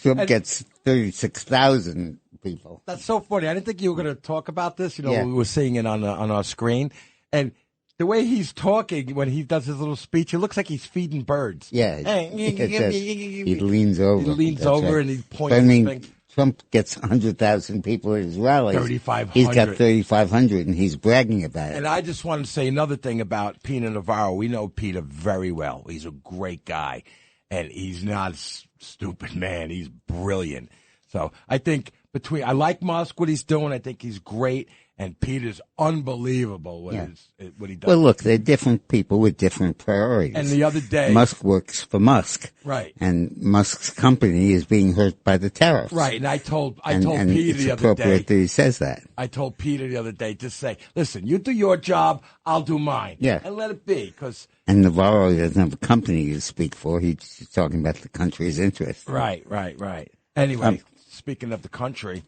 Trump gets 36,000 people. That's so funny. I didn't think you were going to talk about this. Yeah. We were seeing it on our screen. And the way he's talking when he does his little speech, it looks like he's feeding birds. Yeah. He leans over. He leans That's over right. and he points his thing. Trump gets 100,000 people at his rallies. 3,500. He's got 3,500, and he's bragging about it. And I just want to say another thing about Peter Navarro. We know Peter very well. He's a great guy, and he's not a stupid man. He's brilliant. So I think I like Musk, what he's doing. I think he's great. And Peter's unbelievable what he does. Well, look, they're different people with different priorities. And the other day, Musk works for Musk. Right. And Musk's company is being hurt by the tariffs. Right. And I told and Peter the other day. It's appropriate that he says that. I told Peter the other day to say, listen, you do your job, I'll do mine. Yeah. And let it be. And Navarro doesn't have a company to speak for. He's talking about the country's interests. Right. Anyway, speaking of the country,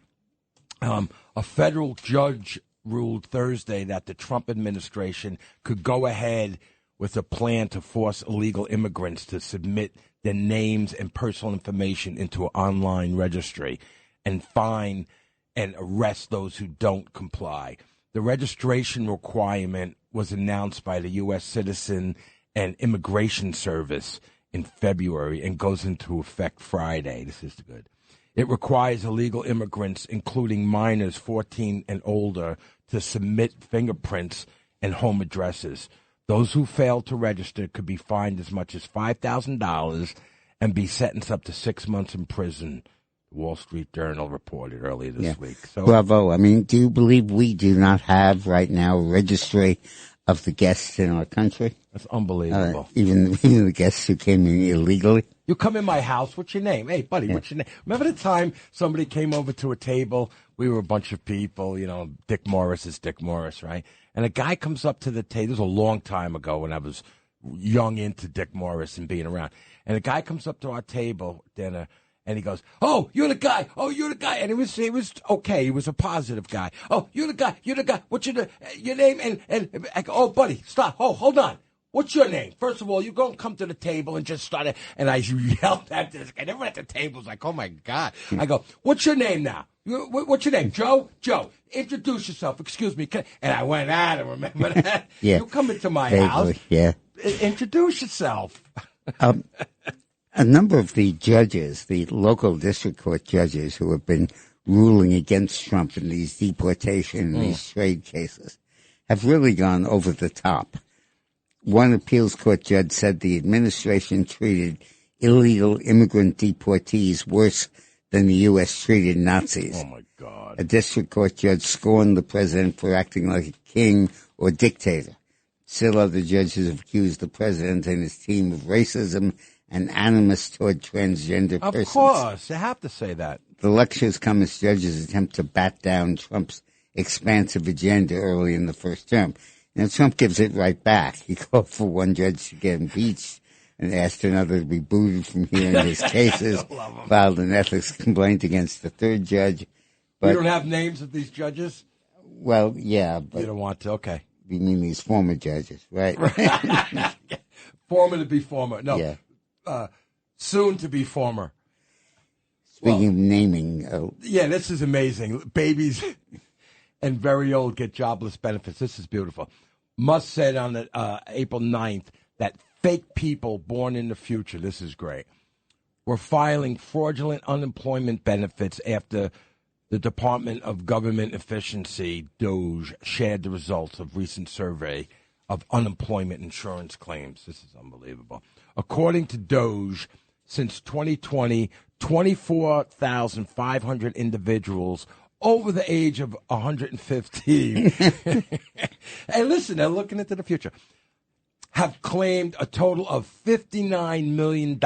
a federal judge ruled Thursday that the Trump administration could go ahead with a plan to force illegal immigrants to submit their names and personal information into an online registry and fine and arrest those who don't comply. The registration requirement was announced by the U.S. Citizen and Immigration Service in February and goes into effect Friday. This is good. It requires illegal immigrants, including minors 14 and older, to submit fingerprints and home addresses. Those who fail to register could be fined as much as $5,000 and be sentenced up to 6 months in prison. The Wall Street Journal reported earlier this week. So, bravo. I mean, do you believe we do not have right now a registry of the guests in our country? That's unbelievable. Even the guests who came in illegally? You come in my house, what's your name? Hey, buddy, what's your name? Remember the time somebody came over to a table? We were a bunch of people, Dick Morris is Dick Morris, right? And a guy comes up to the table. This was a long time ago when I was young into Dick Morris and being around. And a guy comes up to our table, dinner, and he goes, "Oh, you're the guy. Oh, you're the guy." And it was okay. He was a positive guy. "Oh, you're the guy. You're the guy. What's your name?" And I go, "Oh, buddy, stop. Oh, hold on. what's your name? First of all, you go and come to the table and just start it. And I yelled at this guy. Everyone at the table was like, oh, my God. I go, what's your name now? What's your name? Joe? Joe, introduce yourself. Excuse me. And I went at him. Remember that? Yeah. You come into my Vaguely, house. Yeah. Introduce yourself. A number of the judges, the local district court judges who have been ruling against Trump in these deportation and these trade cases, have really gone over the top. One appeals court judge said the administration treated illegal immigrant deportees worse than the U.S. treated Nazis. Oh, my God. A district court judge scorned the president for acting like a king or dictator. Still, other judges have accused the president and his team of racism and animus toward transgender persons. Of course. You have to say that. The lectures come as judges attempt to bat down Trump's expansive agenda early in the first term. Now, Trump gives it right back. He called for one judge to get impeached and asked another to be booted from hearing his cases, filed an ethics complaint against the third judge. But, you don't have names of these judges? Well, yeah, but You don't want to? Okay. you mean these former judges, right? Former to be former. No. Yeah. Soon to be former. Speaking of naming, Yeah, this is amazing. Babies and very old get jobless benefits. This is beautiful. Musk said on April 9th that fake people born in the future, this is great, were filing fraudulent unemployment benefits after the Department of Government Efficiency, DOGE, shared the results of recent survey of unemployment insurance claims. This is unbelievable. According to DOGE, since 2020, 24,500 individuals over the age of 115, hey, listen, they're looking into the future, have claimed a total of $59 million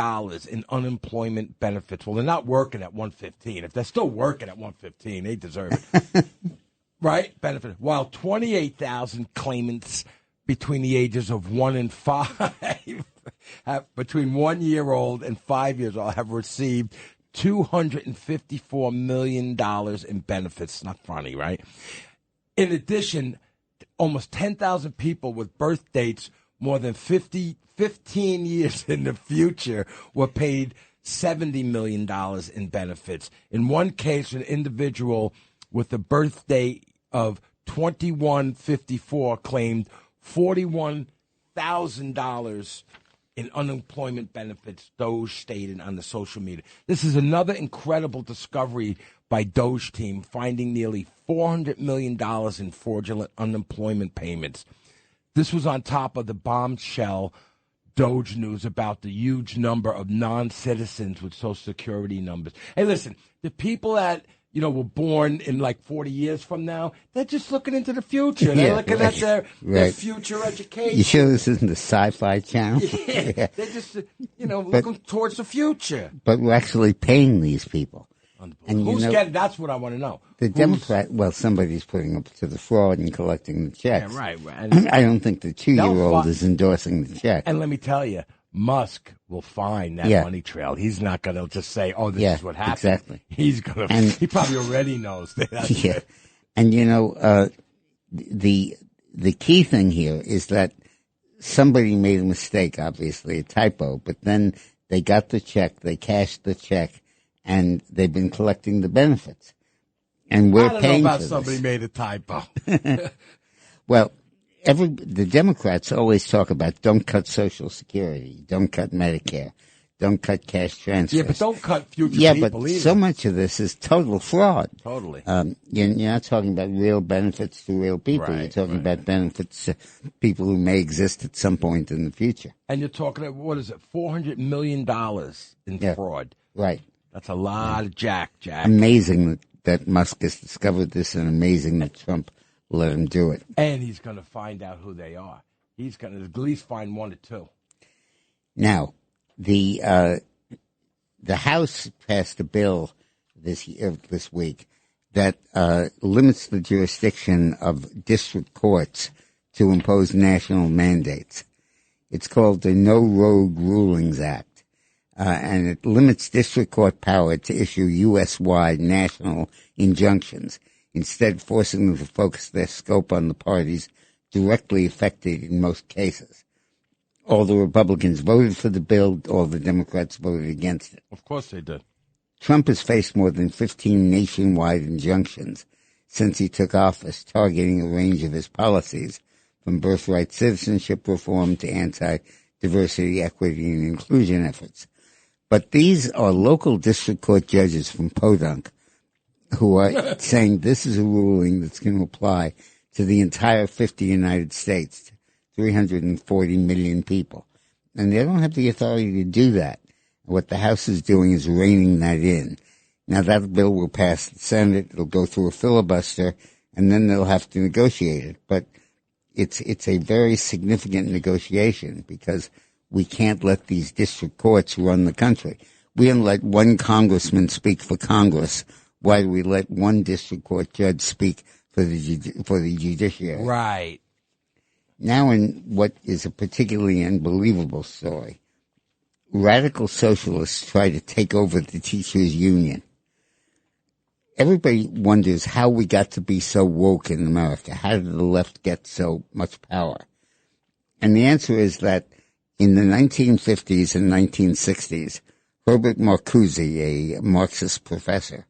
in unemployment benefits. Well, they're not working at 115. If they're still working at 115, they deserve it. Right? Benefit. While 28,000 claimants between the ages of 1 and 5, between 1 year old and 5 years old, have received $254 million in benefits. Not funny, right? In addition, almost 10,000 people with birth dates more than 15 years in the future were paid $70 million in benefits. In one case, an individual with a birth date of 2154 claimed $41,000 in unemployment benefits, Doge stated on the social media. This is another incredible discovery by Doge team, finding nearly $400 million in fraudulent unemployment payments. This was on top of the bombshell Doge news about the huge number of non-citizens with Social Security numbers. Hey, listen, the people that, were born in like 40 years from now, they're just looking into the future. They're looking at their future education. You sure this isn't the Sci-Fi Channel? Yeah. They're just, looking towards the future. But we're actually paying these people. And who's getting? That's what I want to know. The Democrat, somebody's putting up to the fraud and collecting the checks. Yeah, right. And I don't think the 2-year-old is endorsing the check. And let me tell you, Musk will find that money trail. He's not going to just say, "Oh, this is what happened." Exactly. He's going to. He probably already knows that. Yeah. And the key thing here is that somebody made a mistake, obviously a typo, but then they got the check, they cashed the check. And they've been collecting the benefits, and we're paying for this. I don't know about somebody made a typo. Well, the Democrats always talk about don't cut Social Security, don't cut Medicare, don't cut cash transfers. Yeah, but don't cut future people either. Yeah, but so much of this is total fraud. Totally. You're not talking about real benefits to real people. You're talking about benefits to people who may exist at some point in the future. And you're talking about, $400 million in fraud. Right. That's a lot of Jack. Amazing that Musk has discovered this, and amazing that Trump let him do it. And he's going to find out who they are. He's going to at least find one or two. Now, the House passed a bill this week that limits the jurisdiction of district courts to impose national mandates. It's called the No Rogue Rulings Act. And it limits district court power to issue U.S.-wide national injunctions, instead forcing them to focus their scope on the parties directly affected in most cases. All the Republicans voted for the bill. All the Democrats voted against it. Of course they did. Trump has faced more than 15 nationwide injunctions since he took office, targeting a range of his policies, from birthright citizenship reform to anti-diversity, equity, and inclusion efforts. But these are local district court judges from Podunk who are saying this is a ruling that's going to apply to the entire 50 United States, 340 million people. And they don't have the authority to do that. What the House is doing is reining that in. Now, that bill will pass the Senate. It'll go through a filibuster, and then they'll have to negotiate it. But it's a very significant negotiation because we can't let these district courts run the country. We don't let one congressman speak for Congress. Why do we let one district court judge speak for the judiciary? Right. Now, in what is a particularly unbelievable story, radical socialists try to take over the teachers' union. Everybody wonders how we got to be so woke in America. How did the left get so much power? And the answer is that in the 1950s and 1960s, Herbert Marcuse, a Marxist professor,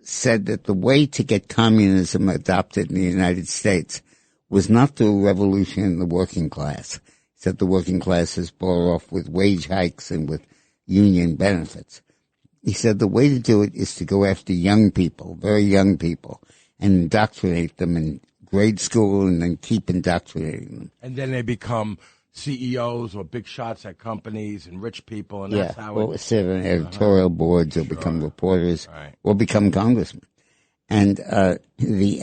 said that the way to get communism adopted in the United States was not through a revolution in the working class. He said the working class is bought off with wage hikes and with union benefits. He said the way to do it is to go after young people, very young people, and indoctrinate them in grade school and then keep indoctrinating them. And then they become CEOs or big shots at companies and rich people, and that's how it sit on editorial boards or become reporters or become congressmen. And he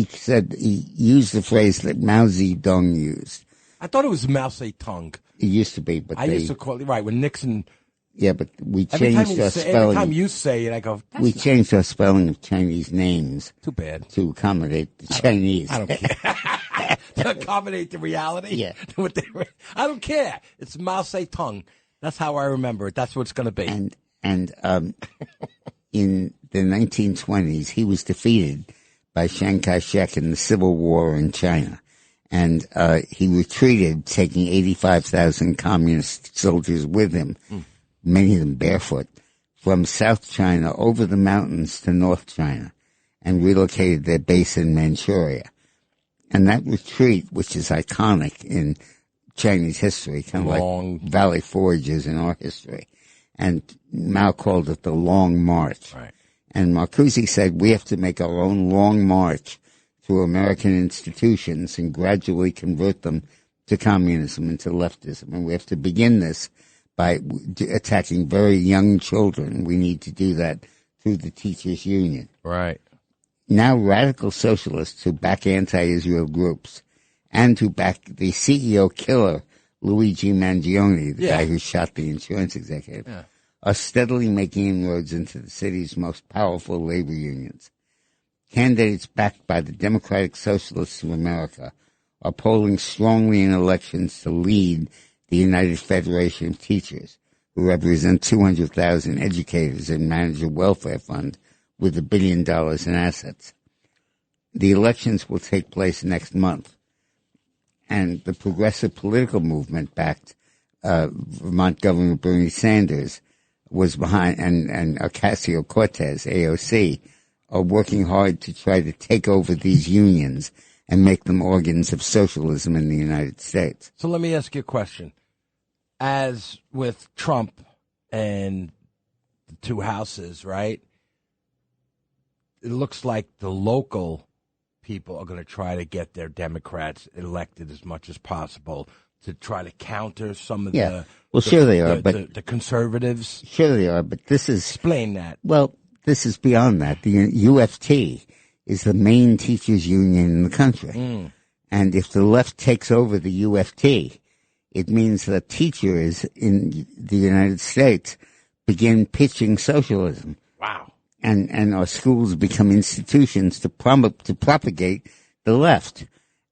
said he used the phrase that Mao Zedong used. I thought it was Mao Zedong. It used to be, but I used to call it when Nixon. Yeah, but we changed our spelling. Every time you say it, I go. We changed our spelling of Chinese names. Too bad. To accommodate the Chinese. I don't care. To accommodate the reality. Yeah. I don't care. It's Mao Zedong. That's how I remember it. That's what it's going to be. And in the 1920s, he was defeated by Chiang Kai-shek in the Civil War in China. And he retreated, taking 85,000 communist soldiers with him, many of them barefoot, from South China over the mountains to North China, and relocated their base in Manchuria. And that retreat, which is iconic in Chinese history, kind of like Valley Forge is in our history, and Mao called it the Long March. Right. And Marcuse said we have to make our own long march through American institutions and gradually convert them to communism and to leftism. And we have to begin this by attacking very young children. We need to do that through the teachers' union. Right. Now radical socialists who back anti-Israel groups and who back the CEO killer, Luigi Mangione, the guy who shot the insurance executive, are steadily making inroads into the city's most powerful labor unions. Candidates backed by the Democratic Socialists of America are polling strongly in elections to lead the United Federation of Teachers, who represent 200,000 educators and manage a welfare fund with $1 billion in assets. The elections will take place next month, and the progressive political movement backed Vermont Governor Bernie Sanders was behind, and Ocasio-Cortez, AOC, are working hard to try to take over these unions and make them organs of socialism in the United States. So let me ask you a question. As with Trump and the two houses, right, it looks like the local people are going to try to get their Democrats elected as much as possible to try to counter some of the conservatives. Sure they are, but this is... Explain that. Well, this is beyond that. The UFT is the main teachers union in the country. And if the left takes over the UFT, it means that teachers in the United States begin pitching socialism. Wow. And our schools become institutions to propagate the left.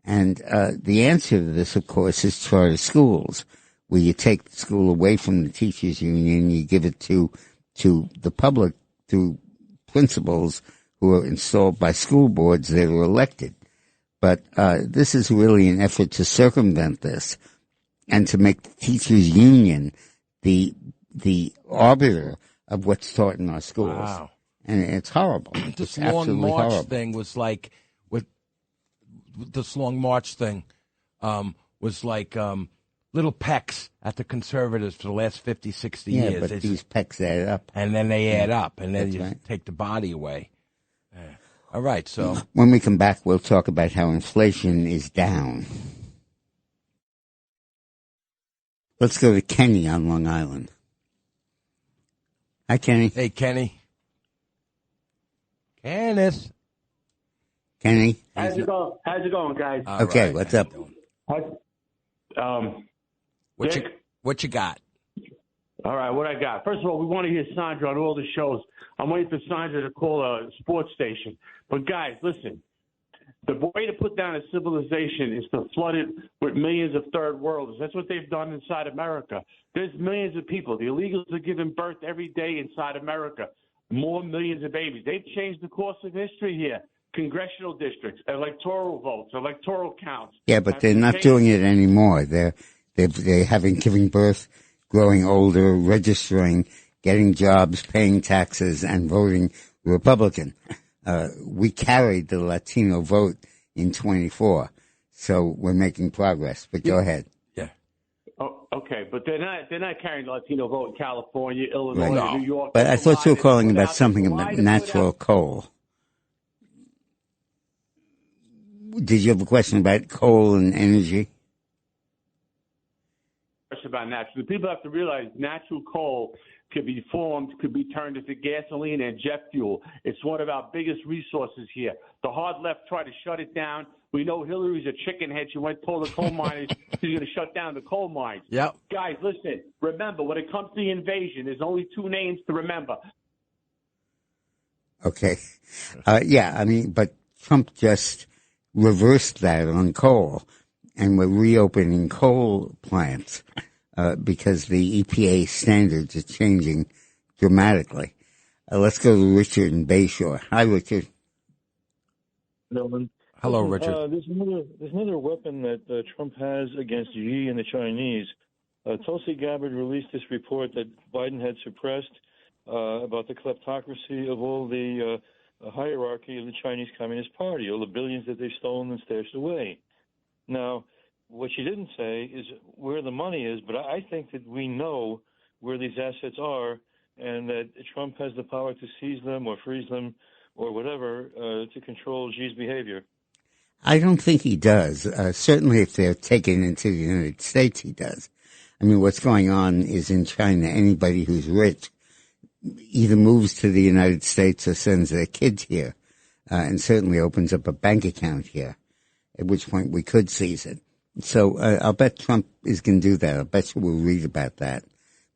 And the answer to this, of course, is charter schools, where you take the school away from the teachers union, you give it to the public through principals who are installed by school boards that are elected. But this is really an effort to circumvent this. and to make the teachers union the arbiter of what's taught in our schools. Wow. And it's horrible. This It's long absolutely march horrible. thing was like with this long march thing was like little pecks at the conservatives for the last 50, 60 Yeah, years. but these pecks add up. And then they add up, and then That's you right. take the body away. Yeah. All right, so When we come back, we'll talk about how inflation is down. Let's go to Kenny on Long Island. Hi, Kenny. hey, Kenny. Kenneth. Kenny. How's it going, guys? All Okay, right, what's how up? you doing? Dick? What you got? All right, what I got? First of all, we want to hear Sandra on all the shows. I'm waiting for Sandra to call a sports station. But guys, listen. The way to put down a civilization is to flood it with millions of third worlders. That's what they've done inside America. There's millions of people. The illegals are giving birth every day inside America. More millions of babies. They've changed the course of history here. Congressional districts, electoral votes, electoral counts. Yeah, but they're not doing it anymore. They're giving birth, growing older, registering, getting jobs, paying taxes, and voting Republican. We carried the Latino vote in 24, so we're making progress. But go ahead. Yeah. Oh, okay, but they're not carrying the Latino vote in California, Illinois, Right. New York. But I thought you were calling Put about out- something lie about to put natural out- coal. Did you have a question about coal and energy? About natural. People have to realize natural coal could be formed, could be turned into gasoline and jet fuel. It's one of our biggest resources here. The hard left tried to shut it down. We know Hillary's a chicken head. She went told the coal miners she's going to shut down the coal mines. Yep. Guys, listen. Remember, when it comes to the invasion, there's only two names to remember. Okay. Yeah, I mean, but Trump just reversed that on coal, and we're reopening coal plants because the EPA standards are changing dramatically. Let's go to Richard in Bayshore. Hi, Richard. Hello, Richard. There's another weapon that Trump has against Xi and the Chinese. Tulsi Gabbard released this report that Biden had suppressed about the kleptocracy of all the hierarchy of the Chinese Communist Party, all the billions that they've stolen and stashed away. Now, what she didn't say is where the money is, but I think that we know where these assets are and that Trump has the power to seize them or freeze them or whatever to control Xi's behavior. I don't think he does. Certainly if they're taken into the United States, he does. I mean, what's going on is in China, anybody who's rich either moves to the United States or sends their kids here, and certainly opens up a bank account here, at which point we could seize it. So I'll bet Trump is going to do that. I'll bet you we'll read about that.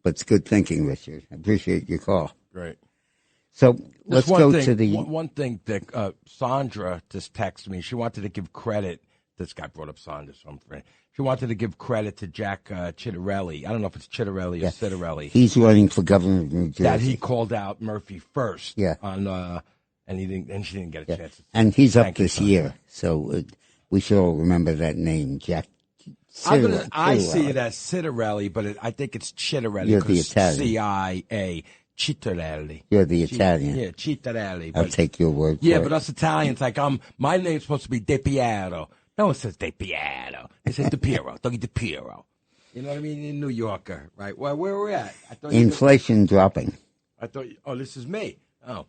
But it's good thinking, Richard. I appreciate your call. Great. So let's go to the... One thing that Sandra just texted me. She wanted to give credit. This guy brought up Sandra, so I'm afraid. She wanted to give credit to Jack Ciattarelli. I don't know if it's Ciattarelli or Ciattarelli. He's running for governor of New Jersey. That he called out Murphy first. Yeah. And he didn't. And she didn't get a chance. And he's up Thank you, this Sandra. year. So we should all remember that name, Jack Ciattarelli. I see it as Ciattarelli, but I think it's Ciattarelli. You're the 'cause Italian. CIA. Ciattarelli. You're the Italian. Yeah, Ciattarelli. I'll but- take your word for Yeah, it. but us Italians, like, my name's supposed to be De Piero. No one says De Piero. They say De Piero. Doggy De Piero. You know what I mean? In New Yorker, right? Well, where we're at. I thought Inflation dropping. oh, this is me. Oh.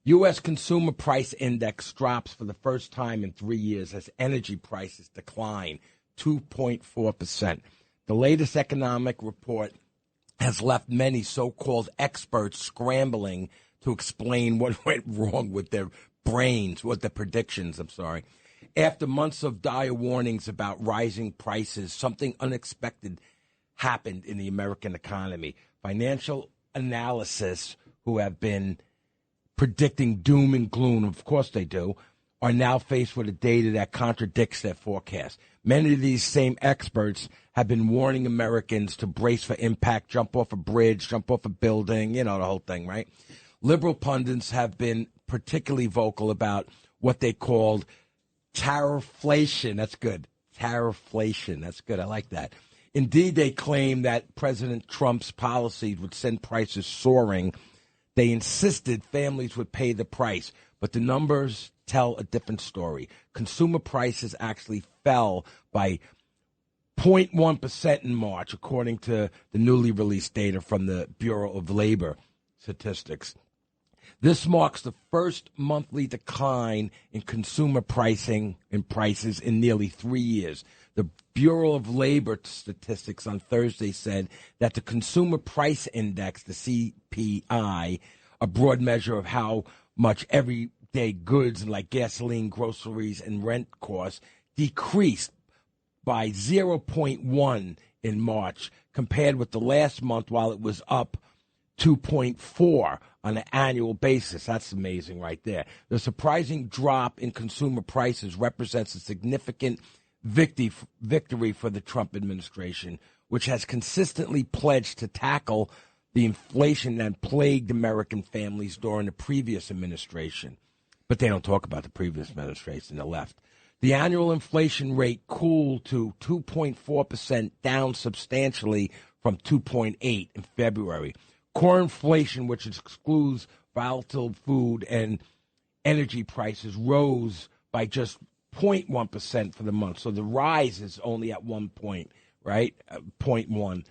U.S. Consumer Price Index drops for the first time in 3 years as energy prices decline 2.4%. The latest economic report has left many so-called experts scrambling to explain what went wrong with their brains, with their predictions, After months of dire warnings about rising prices, something unexpected happened in the American economy. Financial analysts who have been predicting doom and gloom, of course they do, are now faced with a data that contradicts their forecast. Many of these same experts have been warning Americans to brace for impact, jump off a bridge, jump off a building, the whole thing, right? Liberal pundits have been particularly vocal about what they called tarifflation. That's good. Tarifflation. That's good. I like that. Indeed, they claim that President Trump's policies would send prices soaring. They insisted families would pay the price, but the numbers tell a different story. Consumer prices actually fell by 0.1% in March, according to the newly released data from the Bureau of Labor Statistics. This marks the first monthly decline in consumer prices in nearly 3 years. The Bureau of Labor Statistics on Thursday said that the Consumer Price Index, the CPI, a broad measure of how much everyday goods like gasoline, groceries, and rent costs, decreased by 0.1 in March compared with the last month, while it was up 2.4 on an annual basis. That's amazing right there. The surprising drop in consumer prices represents a significant victory for the Trump administration, which has consistently pledged to tackle the inflation that plagued American families during the previous administration. But they don't talk about the previous administration, the left. The annual inflation rate cooled to 2.4%, down substantially from 2.8 in February. Core inflation, which excludes volatile food and energy prices, rose by just 0.1% for the month. So the rise is only at 1 point, right? 0.1.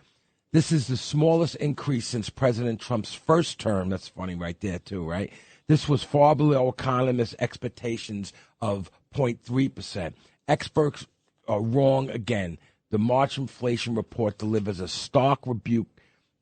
This is the smallest increase since President Trump's first term. That's funny right there, too, right? This was far below economists' expectations of 0.3%. Experts are wrong again. The March inflation report delivers a stark rebuke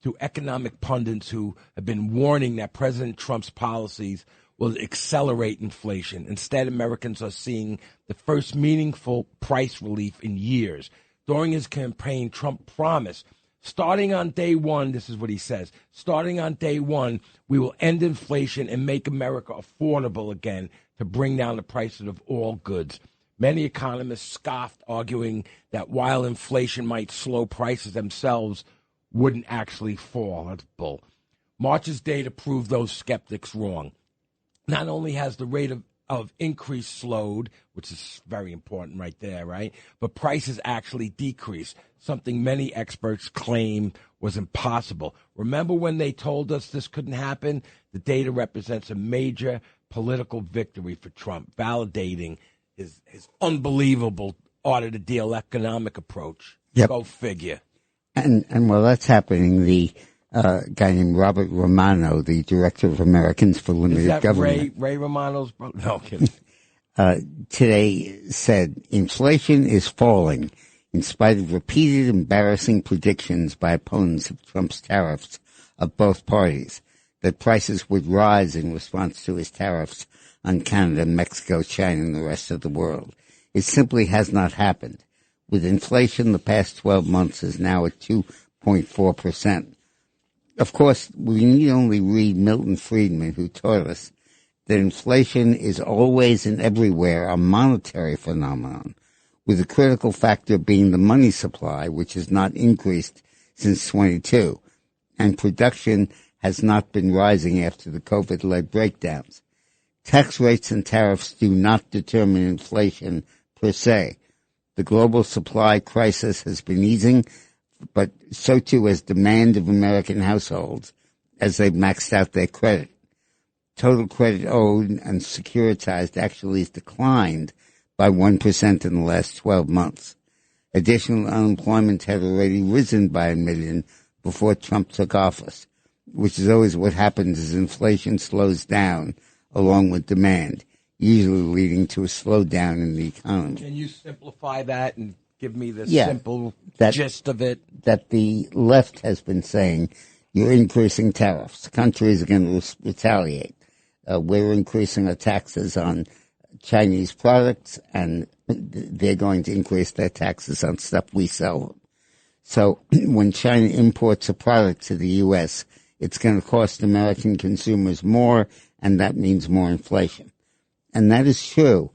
to economic pundits who have been warning that President Trump's policies will accelerate inflation. Instead, Americans are seeing the first meaningful price relief in years. During his campaign, Trump promised, starting on day one, this is what he says, starting on day one, we will end inflation and make America affordable again to bring down the prices of all goods. Many economists scoffed, arguing that while inflation might slow, prices themselves wouldn't actually fall. That's bull. March's data proved those skeptics wrong. Not only has the rate of increase slowed, which is very important right there, right? But prices actually decreased, something many experts claim was impossible. Remember when they told us this couldn't happen? The data represents a major political victory for Trump, validating his unbelievable order-to-deal economic approach. Yep. Go figure. And while that's happening, the guy named Robert Romano, the director of Americans for Limited Is that Government, Ray Romano's brother? No, kidding. today said inflation is falling in spite of repeated embarrassing predictions by opponents of Trump's tariffs of both parties that prices would rise in response to his tariffs on Canada, Mexico, China, and the rest of the world. It simply has not happened. With inflation, the past 12 months is now at 2.4%. Of course, we need only read Milton Friedman, who taught us that inflation is always and everywhere a monetary phenomenon, with the critical factor being the money supply, which has not increased since 22, and production has not been rising after the COVID-led breakdowns. Tax rates and tariffs do not determine inflation per se. The global supply crisis has been easing, but so too has demand of American households as they've maxed out their credit. Total credit owed and securitized actually has declined by 1% in the last 12 months. Additional unemployment had already risen by 1 million before Trump took office, which is always what happens as inflation slows down along with demand, usually leading to a slowdown in the economy. Can you simplify that and give me the simple gist of it? That the left has been saying, you're increasing tariffs. Countries are going to retaliate. We're increasing our taxes on Chinese products, and they're going to increase their taxes on stuff we sell. So when China imports a product to the U.S., it's going to cost American consumers more, and that means more inflation. And that is true,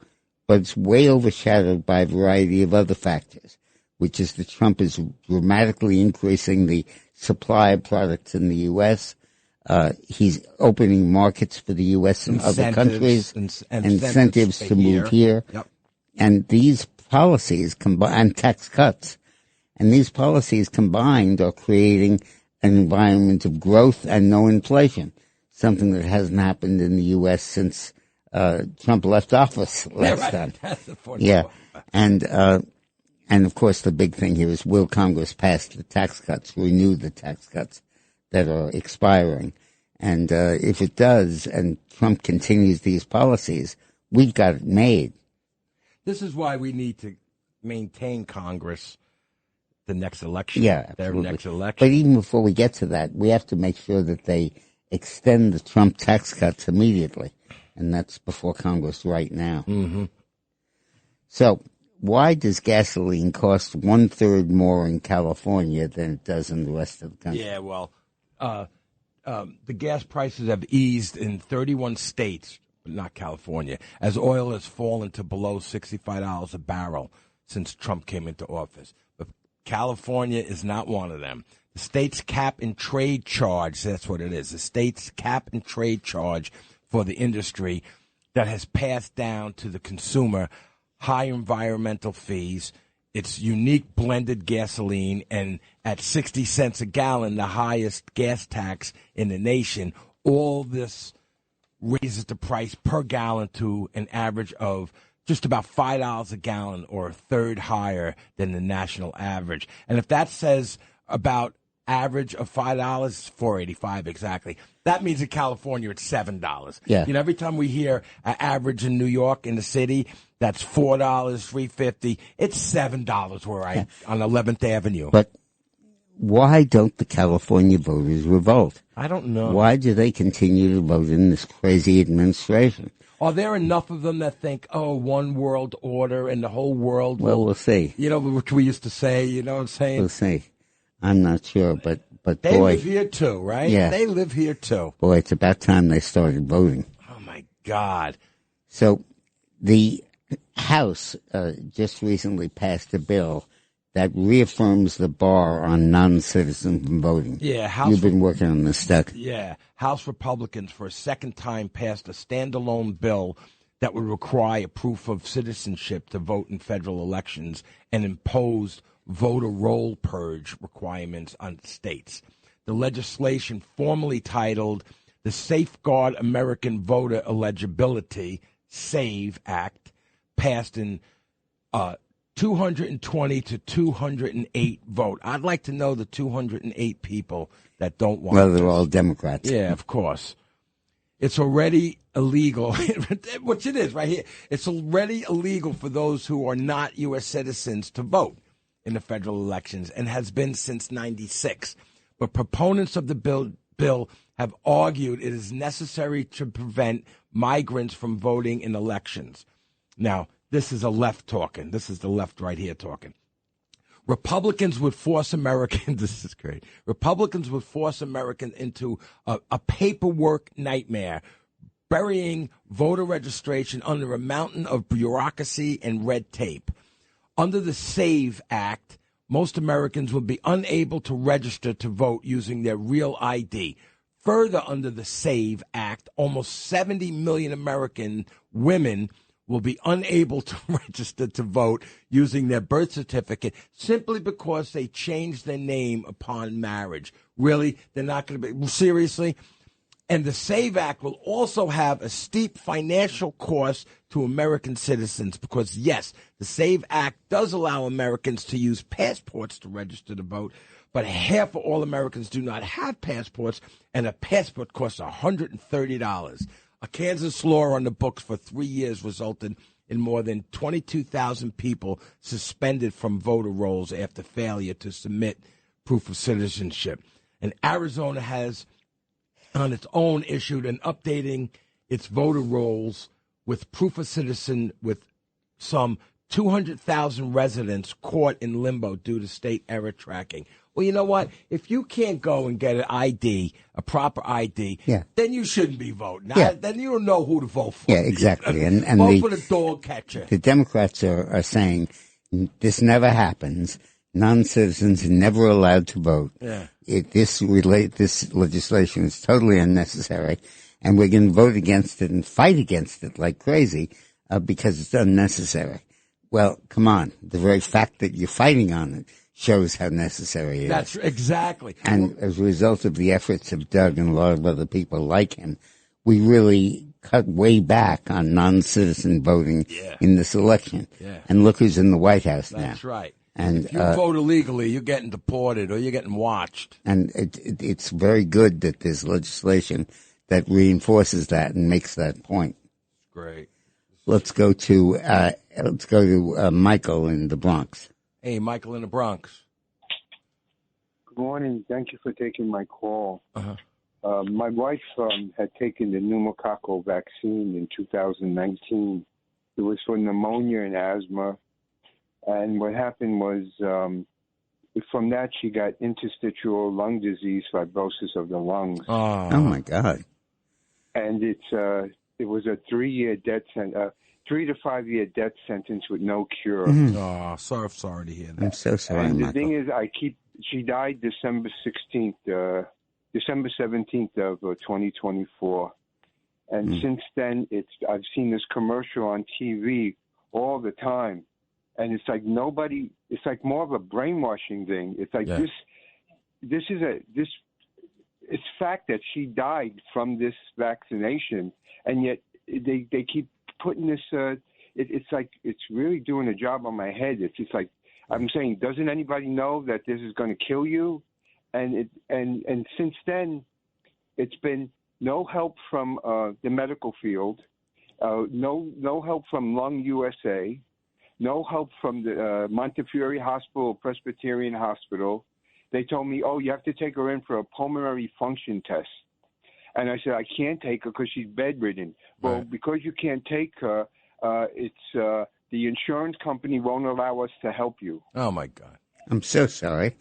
but it's way overshadowed by a variety of other factors, which is that Trump is dramatically increasing the supply of products in the U.S. He's opening markets for the U.S. and other countries, incentives to move here. Yep. And these policies, and tax cuts, And these policies combined are creating an environment of growth and no inflation, something that hasn't happened in the U.S. since Trump left office last time. That's the funny Yeah. part. And of course, the big thing here is, will Congress pass the tax cuts, renew the tax cuts that are expiring? And if it does, and Trump continues these policies, we've got it made. This is why we need to maintain Congress the next election. Yeah, their absolutely. next election. But even before we get to that, we have to make sure that they extend the Trump tax cuts immediately. And that's before Congress right now. Mm-hmm. So why does gasoline cost 1/3 more in California than it does in the rest of the country? Yeah, well, the gas prices have eased in 31 states, but not California, as oil has fallen to below $65 a barrel since Trump came into office. But California is not one of them. The state's cap and trade charge, that's what it is, the state's cap and trade charge for the industry that has passed down to the consumer high environmental fees, its unique blended gasoline, and at 60 cents a gallon, the highest gas tax in the nation. All this raises the price per gallon to an average of just about $5 a gallon, or a third higher than the national average. And if that says about average of $5, $4.85 exactly. That means in California it's $7. Yeah. You know, every time we hear an average in New York in the city, that's $4, $3.50. It's $7 where on 11th Avenue. But why don't the California voters revolt? I don't know. Why do they continue to vote in this crazy administration? Are there enough of them that think, oh, one world order and the whole world Well, will, we'll see. you know, which we used to say, you know what I'm saying? We'll see. I'm not sure, but They boy, live here too, right? Yeah. They live here too. boy, it's about time they started voting. Oh, my God. So the House just recently passed a bill that reaffirms the bar on non-citizens from voting. Yeah, You've been working on this stuff. Yeah, House Republicans for a second time passed a standalone bill that would require proof of citizenship to vote in federal elections and imposed voter roll purge requirements on states. The legislation, formally titled the Safeguard American Voter Eligibility, SAVE Act, passed in 220 to 208 vote. I'd like to know the 208 people that don't want Well, they're this. all Democrats. Yeah, of course. It's already illegal, which it is right here. It's already illegal for those who are not U.S. citizens to vote in the federal elections, and has been since '96. But proponents of the bill have argued it is necessary to prevent migrants from voting in elections. Now, this is a left talking. This is the left right here talking. Republicans would force Americans, this is great, Republicans would force Americans into a paperwork nightmare, burying voter registration under a mountain of bureaucracy and red tape. Under the SAVE Act, most Americans would be unable to register to vote using their real ID. Further, under the SAVE Act, almost 70 million American women will be unable to register to vote using their birth certificate simply because they changed their name upon marriage. Really? They're not going to be? Seriously? And the SAVE Act will also have a steep financial cost to American citizens because, yes, the SAVE Act does allow Americans to use passports to register to vote, but half of all Americans do not have passports, and a passport costs $130. A Kansas law on the books for 3 years resulted in more than 22,000 people suspended from voter rolls after failure to submit proof of citizenship. And Arizona has, on its own, issued an updating its voter rolls with proof of citizen with some 200,000 residents caught in limbo due to state error tracking. Well, you know what? If you can't go and get an ID, a proper ID, then you shouldn't be voting. Then you don't know who to vote for. Yeah, exactly. And vote for the dog catcher. The Democrats are saying this never happens. Non-citizens are never allowed to vote. Yeah. This legislation is totally unnecessary, and we're going to vote against it and fight against it like crazy because it's unnecessary. Well, come on. The very fact that you're fighting on it shows how necessary it is. That's exactly. And as a result of the efforts of Doug and a lot of other people like him, we really cut way back on non-citizen voting in this election. Yeah. And look who's in the White House now. That's right. And if you vote illegally, you're getting deported or you're getting watched. And it's very good that there's legislation that reinforces that and makes that point. Great. Let's go to Michael in the Bronx. Hey, Michael in the Bronx. Good morning. Thank you for taking my call. Uh-huh. My wife had taken the pneumococcal vaccine in 2019. It was for pneumonia and asthma. And what happened was from that she got interstitial lung disease, fibrosis of the lungs. Oh my God. And it was a 3-year death 3 to 5 year death sentence with no cure. Mm. Oh, sorry to hear that. I'm so sorry, And the Michael. thing is, she died December 17th of 2024. And since then, I've seen this commercial on TV all the time. And it's like it's like more of a brainwashing thing. It's like it's fact that she died from this vaccination. And yet they keep putting this, it's like, it's really doing a job on my head. It's just like, I'm saying, doesn't anybody know that this is going to kill you? And since then, it's been no help from the medical field, no help from Lung USA, no help from the Montefiore Hospital, Presbyterian Hospital. They told me, you have to take her in for a pulmonary function test. And I said, I can't take her because she's bedridden. Well, because you can't take her, the insurance company won't allow us to help you. Oh, my God. I'm so sorry.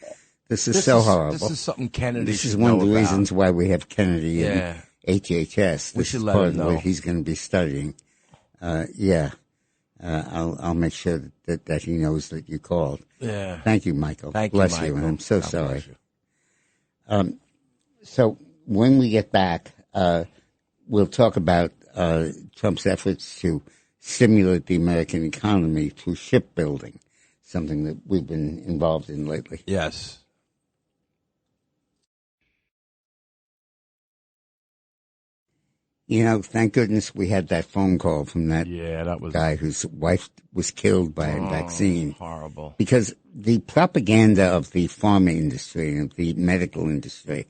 This is horrible. This is something Kennedy This is should one of know the about. reasons why we have Kennedy in HHS. We This should is let part him of know. what he's going to be studying. I'll make sure that he knows that you called. Yeah. Thank you, Michael. Thank bless you, you, Michael. and I'm so God sorry. bless you. So when we get back, we'll talk about Trump's efforts to stimulate the American economy through shipbuilding, something that we've been involved in lately. Yes. You know, thank goodness we had that phone call from that was guy whose wife was killed by a vaccine. Horrible. Because the propaganda of the pharma industry and the medical industry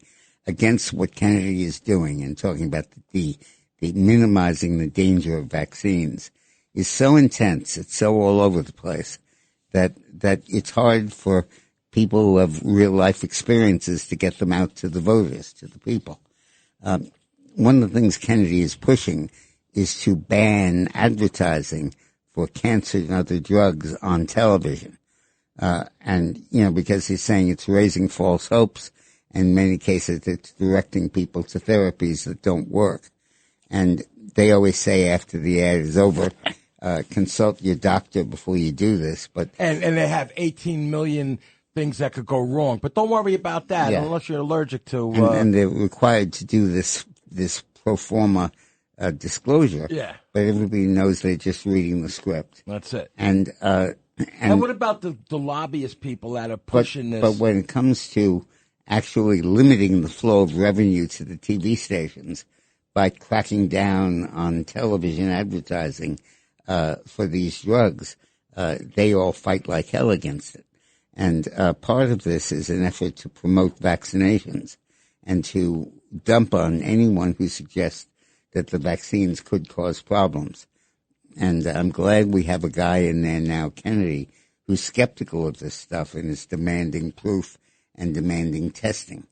against what Kennedy is doing and talking about the minimizing the danger of vaccines is so intense, it's so all over the place, that it's hard for people who have real life experiences to get them out to the voters, to the people. One of the things Kennedy is pushing is to ban advertising for cancer and other drugs on television. And, because he's saying it's raising false hopes. In many cases, it's directing people to therapies that don't work. And they always say after the ad is over, consult your doctor before you do this. But And they have 18 million things that could go wrong. But don't worry about that unless you're allergic to... And they're required to do this pro forma disclosure. Yeah. But everybody knows they're just reading the script. That's it. And what about the lobbyist people that are pushing this? But when it comes to actually limiting the flow of revenue to the TV stations by cracking down on television advertising for these drugs, they all fight like hell against it. And part of this is an effort to promote vaccinations and to dump on anyone who suggests that the vaccines could cause problems. And I'm glad we have a guy in there now, Kennedy, who's skeptical of this stuff and is demanding proof and demanding testing.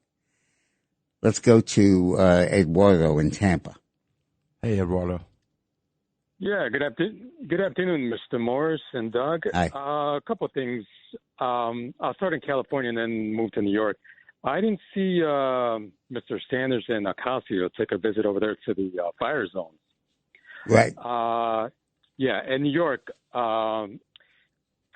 Let's go to Eduardo in Tampa. Hey, Eduardo. Yeah, good afternoon, Mr. Morris and Doug. Hi. A couple of things. I'll start in California and then move to New York. I didn't see Mr. Sanders and Ocasio take a visit over there to the fire zones. Right. In New York, some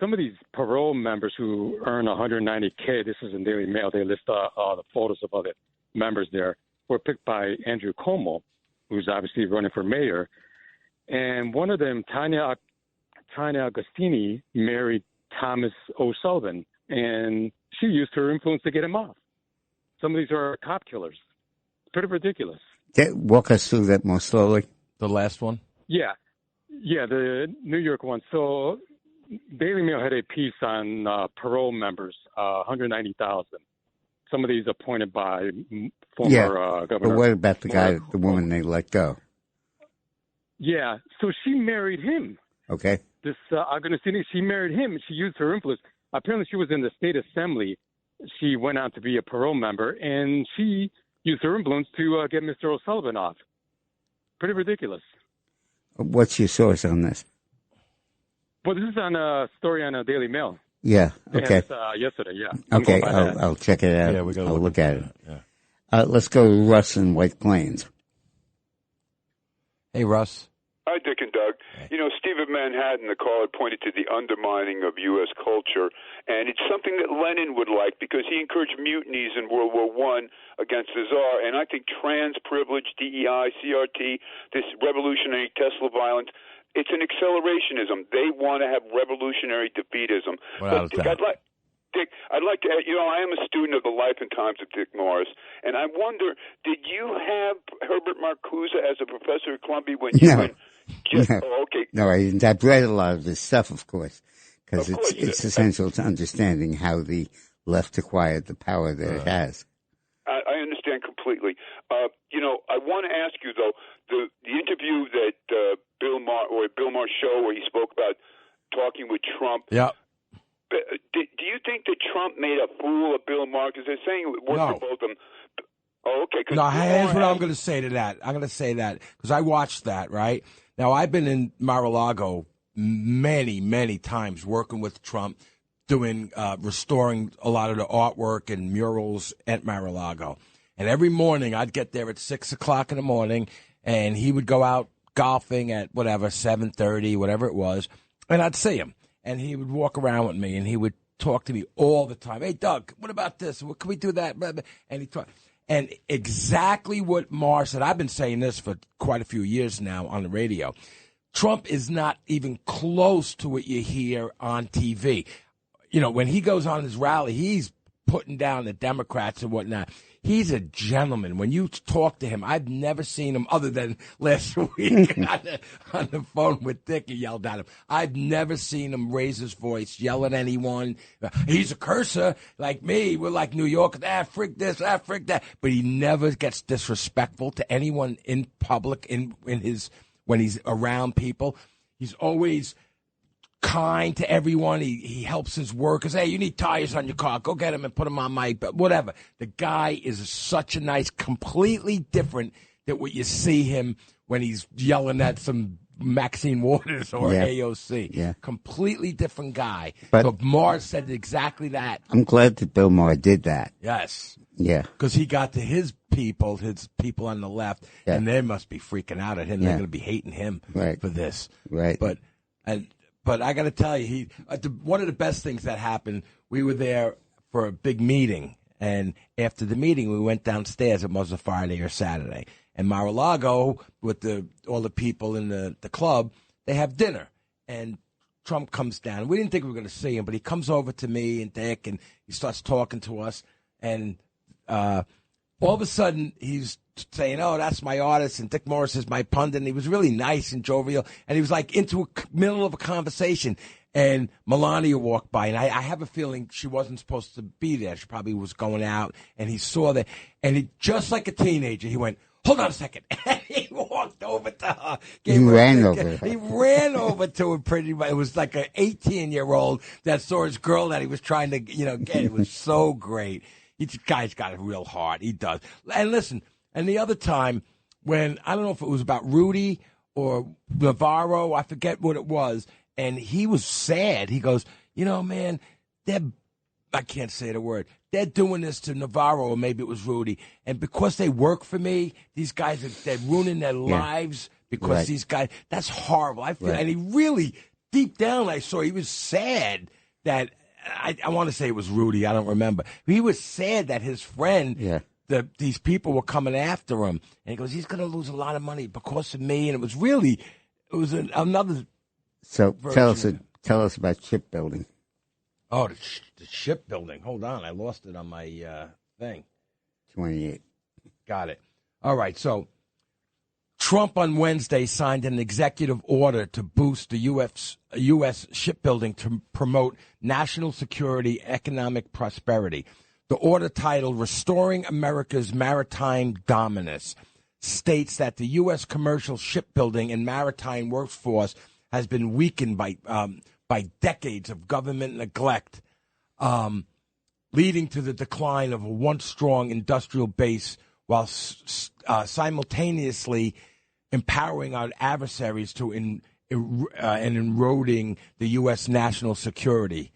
of these parole members who earn $190K, this is in Daily Mail, they list the photos of other members there, were picked by Andrew Cuomo, who's obviously running for mayor. And one of them, Tanya Agostini, married Thomas O'Sullivan, and she used her influence to get him off. Some of these are cop killers. Pretty ridiculous. Walk us through that more slowly. The last one? Yeah, the New York one. So Daily Mail had a piece on parole members, 190,000. Some of these appointed by former governor. But what about the woman they let go? Yeah, so she married him. Okay. This Agostini, she married him. She used her influence. Apparently, she was in the state assembly. She went on to be a parole member, and she used her influence to get Mr. O'Sullivan off. Pretty ridiculous. What's your source on this? Well, this is on a story on a Daily Mail. Yeah. Okay. Yesterday. Yeah. Okay. I'll check it out. Yeah, we got. I'll look at it. Yeah. Let's go to Russ in White Plains. Hey, Russ. Hi, Dick and Doug. You know, Steve of Manhattan, the caller, pointed to the undermining of U.S. culture, and it's something that Lenin would like because he encouraged mutinies in World War I against the Tsar, and I think trans privilege, DEI, CRT, this revolutionary Tesla violence, it's an accelerationism. They want to have revolutionary defeatism. Without a doubt. Dick, I'd like to, I am a student of the life and times of Dick Morris, and I wonder, did you have Herbert Marcuse as a professor at Columbia when you went? Okay. No, I didn't. I've read a lot of this stuff, of course, because it's essential to understanding how the left acquired the power that it has. I understand completely. I want to ask you, though, the interview that Bill Maher show where he spoke about talking with Trump. Yeah. Do you think that Trump made a fool of Bill Maher? Because they're saying it worked for both of them. Oh, okay. No, here's what I'm going to say to that. I'm going to say that because I watched that, right? Now, I've been in Mar-a-Lago many, many times working with Trump, doing restoring a lot of the artwork and murals at Mar-a-Lago. And every morning I'd get there at 6 o'clock in the morning, and he would go out golfing at whatever, 7:30, whatever it was, and I'd see him. And he would walk around with me, and he would talk to me all the time. Hey, Doug, what about this? What can we do that? And he talked. And exactly what Maher said, I've been saying this for quite a few years now on the radio. Trump is not even close to what you hear on TV. You know, when he goes on his rally, he's putting down the Democrats and whatnot. He's a gentleman. When you talk to him, I've never seen him other than last week on the phone with Dick. He yelled at him. I've never seen him raise his voice, yell at anyone. He's a cursor like me. We're like New York. Frick this, frick that. But he never gets disrespectful to anyone in public when he's around people. He's always kind to everyone. He helps his workers. Hey, you need tires on your car. Go get them and put them on my, whatever. The guy is such a nice, completely different than what you see him when he's yelling at some Maxine Waters or AOC. Yeah. Completely different guy. But Maher said exactly that. I'm glad that Bill Maher did that. Yes. Yeah. Because he got to his people on the left, and they must be freaking out at him. They're going to be hating him for this. Right. But I got to tell you, one of the best things that happened, we were there for a big meeting, and after the meeting, we went downstairs. It was a Friday or Saturday. And Mar-a-Lago, with all the people in the club, they have dinner. And Trump comes down. We didn't think we were going to see him, but he comes over to me and Dick, and he starts talking to us. And all of a sudden, he's saying, oh, that's my artist, and Dick Morris is my pundit. And he was really nice and jovial, and he was like into a middle of a conversation. And Melania walked by, and I have a feeling she wasn't supposed to be there. She probably was going out, and he saw that. And he, just like a teenager, he went, hold on a second. And he walked over to her. He ran over her. He ran over to her pretty much. It was like an 18-year-old that saw his girl that he was trying to, get. It was so great. This guy's got a real heart. He does. And listen, and the other time when, I don't know if it was about Rudy or Navarro, I forget what it was, and he was sad. He goes, man, I can't say the word. They're doing this to Navarro, or maybe it was Rudy. And because they work for me, these guys, they're ruining their lives because these guys, that's horrible. I feel, and he really, deep down, I saw he was sad that, I want to say it was Rudy, I don't remember. He was sad that his friend, these people were coming after him. And he goes, he's going to lose a lot of money because of me. And it was another. So tell us about shipbuilding. Oh, the shipbuilding. Hold on. I lost it on my thing. 28. Got it. All right. So Trump on Wednesday signed an executive order to boost the U.S. shipbuilding to promote national security, economic prosperity. The order, titled Restoring America's Maritime Dominance, states that the U.S. commercial shipbuilding and maritime workforce has been weakened by decades of government neglect, leading to the decline of a once strong industrial base, while simultaneously empowering our adversaries to and eroding the U.S. national security.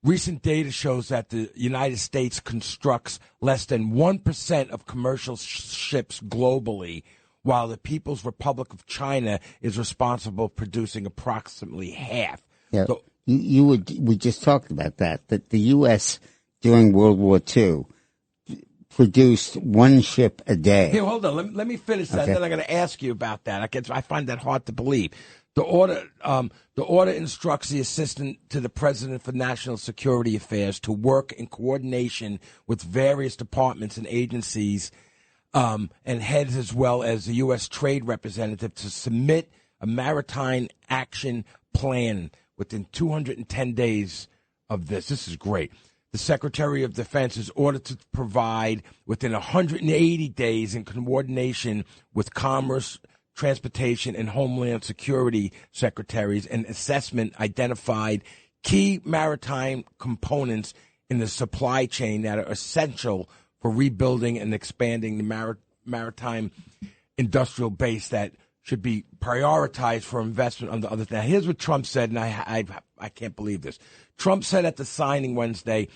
Recent data shows that the United States constructs less than 1% of commercial ships globally, while the People's Republic of China is responsible for producing approximately half. Yeah, so, we just talked about that the U.S. during World War II produced one ship a day. Here, hold on. Let me finish that, then I'm going to ask you about that. I find that hard to believe. The order instructs the assistant to the president for national security affairs to work in coordination with various departments and agencies and heads, as well as the U.S. trade representative, to submit a maritime action plan within 210 days of this. This is great. The Secretary of Defense is ordered to provide within 180 days, in coordination with Commerce, Transportation, and Homeland Security secretaries, an assessment identified key maritime components in the supply chain that are essential for rebuilding and expanding the maritime industrial base that should be prioritized for investment on the other thing. Now, here's what Trump said, and I can't believe this. Trump said at the signing Wednesday,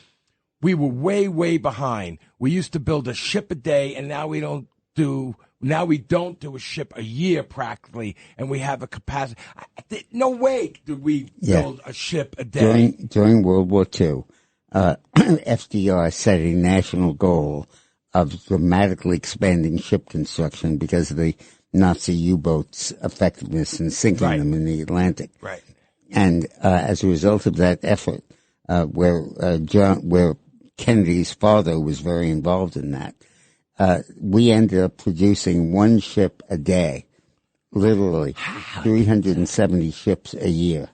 "We were way, way behind. We used to build a ship a day, and now we don't do a ship a year practically, and we have a capacity." No way did we build a ship a day. During World War II, FDR set a national goal of dramatically expanding ship construction because of the Nazi U-boats' effectiveness in sinking them in the Atlantic. Right. And as a result of that effort, where Kennedy's father was very involved in that, we ended up producing one ship a day, literally 370 ships a year.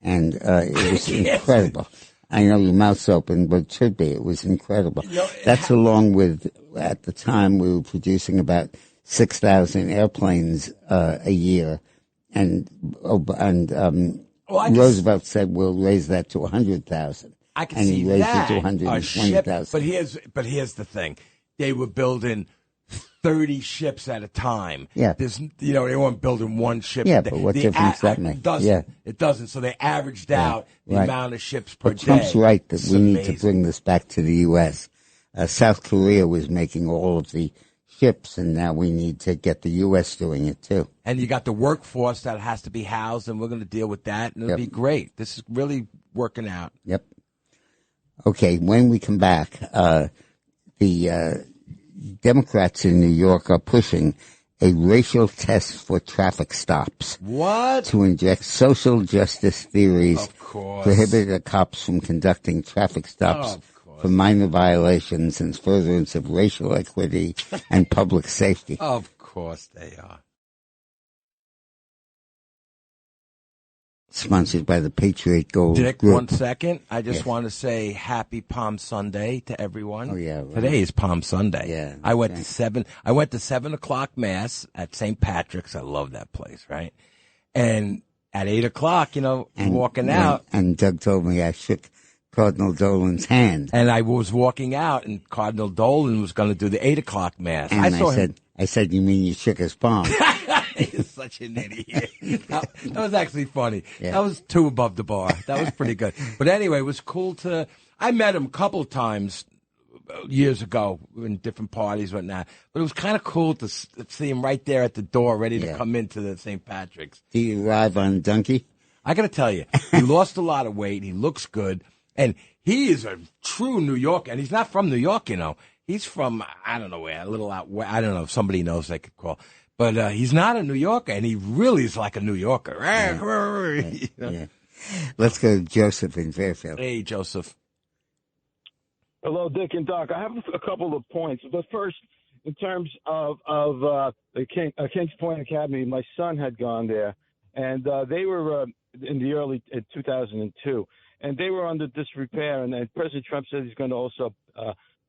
And it was incredible. I know your mouth's open, but it should be. It was incredible. That's along with, at the time, we were producing about 6,000 airplanes a year. And Roosevelt said we'll raise that to 100,000. I can and see he raised that. it to 120,000. But here's the thing. They were building 30 ships at a time. Yeah. They weren't building one ship. Yeah, but what difference does that make? It doesn't. So they averaged out the amount of ships per day. Trump's right that we need to bring this back to the U.S. South Korea was making all of the ships, and now we need to get the U.S. doing it too. And you got the workforce that has to be housed, and we're going to deal with that, and it'll be great. This is really working out. Yep. Okay, when we come back, the Democrats in New York are pushing a racial test for traffic stops. What? To inject social justice theories, of course, prohibit the cops from conducting traffic stops for minor violations and furtherance of racial equity and public safety. Of course they are. Sponsored by the Patriot Gold Dick, Group. 1 second. I just want to say happy Palm Sunday to everyone. Oh, yeah. Right. Today is Palm Sunday. Yeah. I went to 7 o'clock mass at St. Patrick's. I love that place, right? And at 8 o'clock, walking out. And Doug told me I shook Cardinal Dolan's hand. And I was walking out, and Cardinal Dolan was going to do the 8 o'clock mass. And I said, you mean you shook his palm? You're such an idiot. That was actually funny. Yeah. That was too above the bar. That was pretty good. But anyway, it was cool I met him a couple of times years ago in different parties, whatnot. But it was kind of cool to see him right there at the door, ready to come into the St. Patrick's. Did he arrive on donkey? I got to tell you, he lost a lot of weight. He looks good. And he is a true New Yorker. And he's not from New York, He's from, I don't know where, a little out west. I don't know if somebody knows they could call. But he's not a New Yorker, and he really is like a New Yorker. Yeah. Let's go to Joseph in Fairfield. Hey, Joseph. Hello, Dick and Doc. I have a couple of points. But first, in terms of the Kings Point Academy, my son had gone there, and they were in the early 2002, and they were under disrepair. And President Trump said he's going to also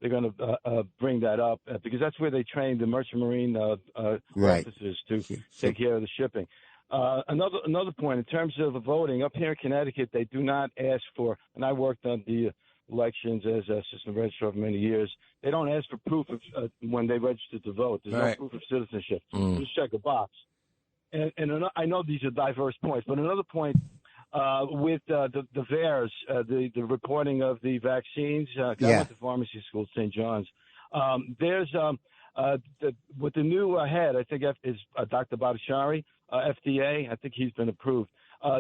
they're going to bring that up because that's where they train the Merchant Marine officers to take care of the shipping. Another point in terms of the voting up here in Connecticut, they do not ask for, and I worked on the elections as assistant registrar for many years. They don't ask for proof of when they register to vote. There's no proof of citizenship. Just check a box. And I know these are diverse points, but another point with the VAERS, the reporting of the vaccines. I went to pharmacy school, St. John's. There's with the new head, I think is Dr. Bhattacharya, FDA. I think he's been approved.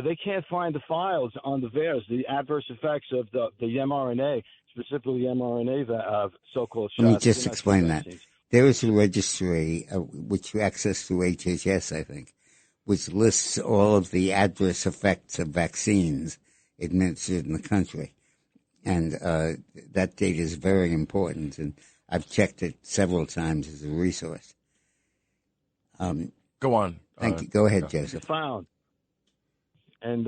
They can't find the files on the VAERS, the adverse effects of the mRNA, specifically mRNA so-called shots. Let me just explain that. There is a registry which you access through HHS, I think, which lists all of the adverse effects of vaccines administered in the country. And that data is very important, and I've checked it several times as a resource. Go on. Thank you. Go ahead, Joseph. Found. And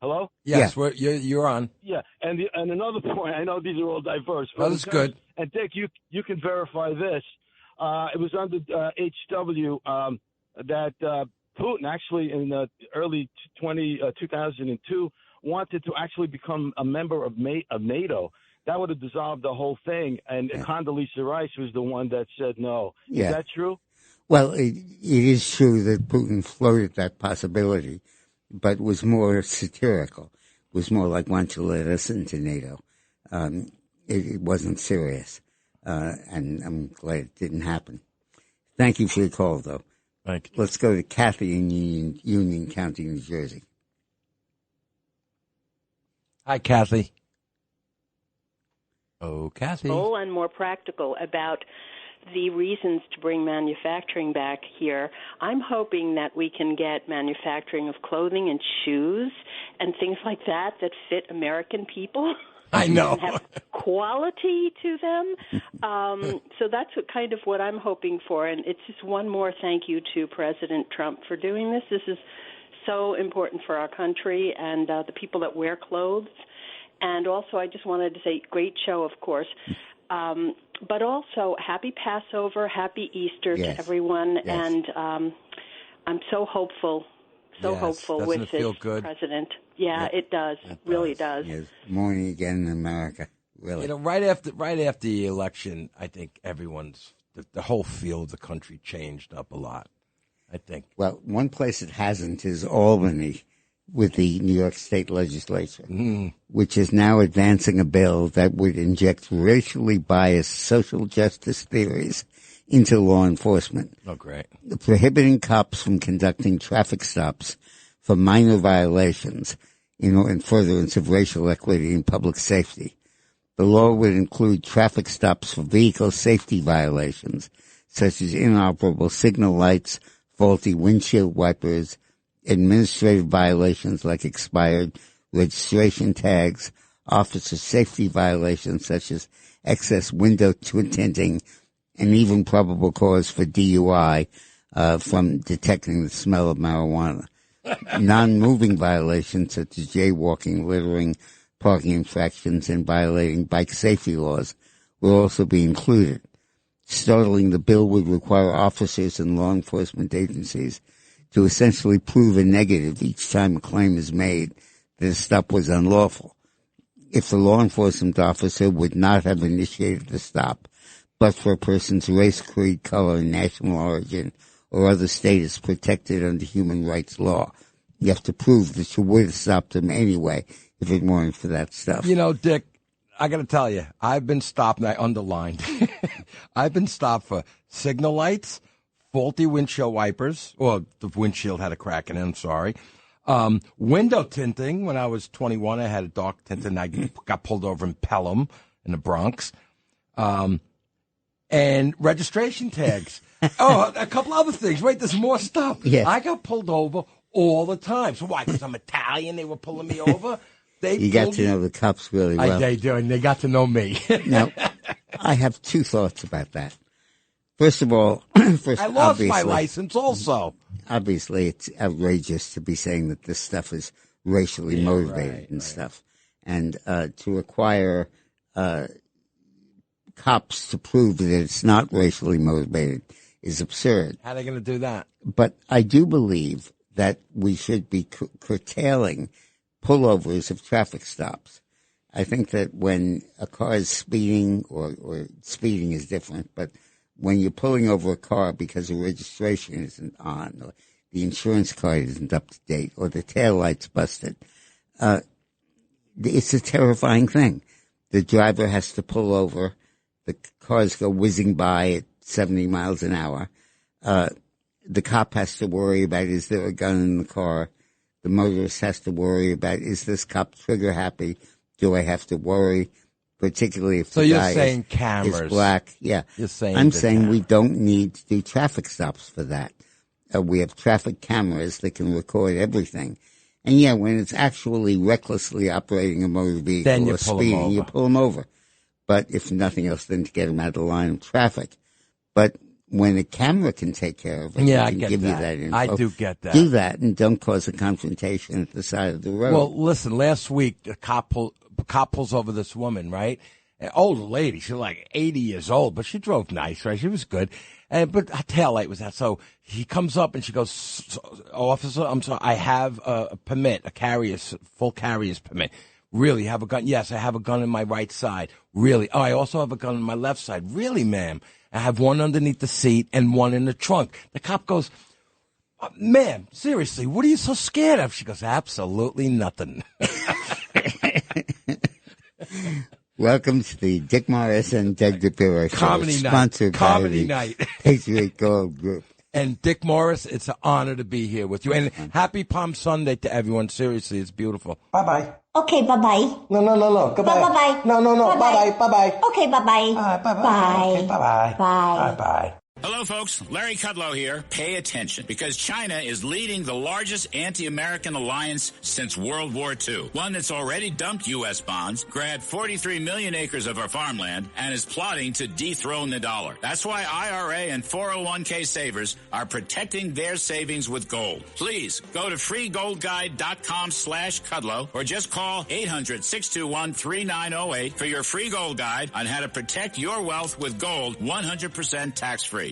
hello? Yes, you're on. Yeah, and another point. I know these are all diverse. But that's good. And Dick, you can verify this. It was under HW that Putin actually in early 2002 wanted to actually become a member of NATO. That would have dissolved the whole thing. And Condoleezza Rice was the one that said no. Yeah. Is that true? Well, it is true that Putin floated that possibility, but was more satirical. It was more like, why don't you let us into NATO? It wasn't serious. And I'm glad it didn't happen. Thank you for your call, though. Thank you. Let's go to Kathy in Union County, New Jersey. Hi, Kathy. Oh, Kathy. And more practical about the reasons to bring manufacturing back here. I'm hoping that we can get manufacturing of clothing and shoes and things like that fit American people. I know. And have quality to them. So that's what I'm hoping for. And it's just one more thank you to President Trump for doing this. This is so important for our country and the people that wear clothes. And also, I just wanted to say, great show, of course. But also, happy Passover, happy Easter to everyone. Yes. And I'm so hopeful, with this president. Yeah, it does. It really does. Yes. Morning again in America. Really. Right after the election, I think the whole feel of the country changed up a lot, I think. Well, one place it hasn't is Albany with the New York State Legislature, which is now advancing a bill that would inject racially biased social justice theories into law enforcement. Oh, great. Prohibiting cops from conducting traffic stops for minor violations in furtherance of racial equity and public safety. The law would include traffic stops for vehicle safety violations, such as inoperable signal lights, faulty windshield wipers, administrative violations like expired registration tags, officer safety violations such as excess window tinting, and even probable cause for DUI from detecting the smell of marijuana. Non-moving violations such as jaywalking, littering, parking infractions, and violating bike safety laws will also be included. Startling, the bill would require officers and law enforcement agencies to essentially prove a negative each time a claim is made that a stop was unlawful. If the law enforcement officer would not have initiated the stop, but for a person's race, creed, color, national origin, or other status protected under human rights law, you have to prove that you would have stopped him anyway if it weren't for that stuff. Dick, I got to tell you, I've been stopped, and I underlined. I've been stopped for signal lights, faulty windshield wipers, or the windshield had a crack in it, I'm sorry. Window tinting. When I was 21, I had a dark tint, and I got pulled over in Pelham in the Bronx. And registration tags. A couple other things. Wait, there's more stuff. Yes. I got pulled over all the time. So why? Because I'm Italian, they were pulling me over? You got to know the cops really well. They do, and they got to know me. Now, I have two thoughts about that. First of all, I lost my license also. Obviously, it's outrageous to be saying that this stuff is racially motivated and stuff. And to require cops to prove that it's not racially motivated is absurd. How are they going to do that? But I do believe that we should be curtailing pullovers of traffic stops. I think that when a car is speeding, or speeding is different, but when you're pulling over a car because the registration isn't on, or the insurance card isn't up to date, or the taillight's busted, it's a terrifying thing. The driver has to pull over. The cars go whizzing by at 70 miles an hour. The cop has to worry about, is there a gun in the car? The motorist has to worry about, is this cop trigger happy? Do I have to worry? Particularly if the guy is black. Yeah. I'm saying we don't need to do traffic stops for that. We have traffic cameras that can record everything. And yeah, when it's actually recklessly operating a motor vehicle or speeding, you pull them over. But if nothing else, then to get them out of the line of traffic. But when a camera can take care of it, yeah, can give you that info. I do get that. Do that and don't cause a confrontation at the side of the road. Well, listen, last week, the cop pulls over this woman, right? An older lady. She's like 80 years old, but she drove nice, right? She was good. But her taillight was out. So he comes up and she goes, officer, I'm sorry, I have a permit, full carrier's permit. Really, you have a gun? Yes, I have a gun in my right side. Really? Oh, I also have a gun in my left side. Really, ma'am? I have one underneath the seat and one in the trunk. The cop goes, ma'am, seriously, what are you so scared of? She goes, absolutely nothing. Welcome to the Dick Morris and Doug DePiro show, sponsored by the Patriot Gold Group. And Dick Morris, it's an honor to be here with you. And happy Palm Sunday to everyone. Seriously, it's beautiful. Bye-bye. Okay, bye-bye. No. Goodbye. Bye-bye. No. Bye-bye. Bye-bye. Okay, bye-bye. Bye-bye. Bye. Okay, bye-bye. Bye. Bye-bye. Hello, folks. Larry Kudlow here. Pay attention, because China is leading the largest anti-American alliance since World War II, one that's already dumped U.S. bonds, grabbed 43 million acres of our farmland, and is plotting to dethrone the dollar. That's why IRA and 401k savers are protecting their savings with gold. Please go to freegoldguide.com/Kudlow or just call 800-621-3908 for your free gold guide on how to protect your wealth with gold 100% tax-free.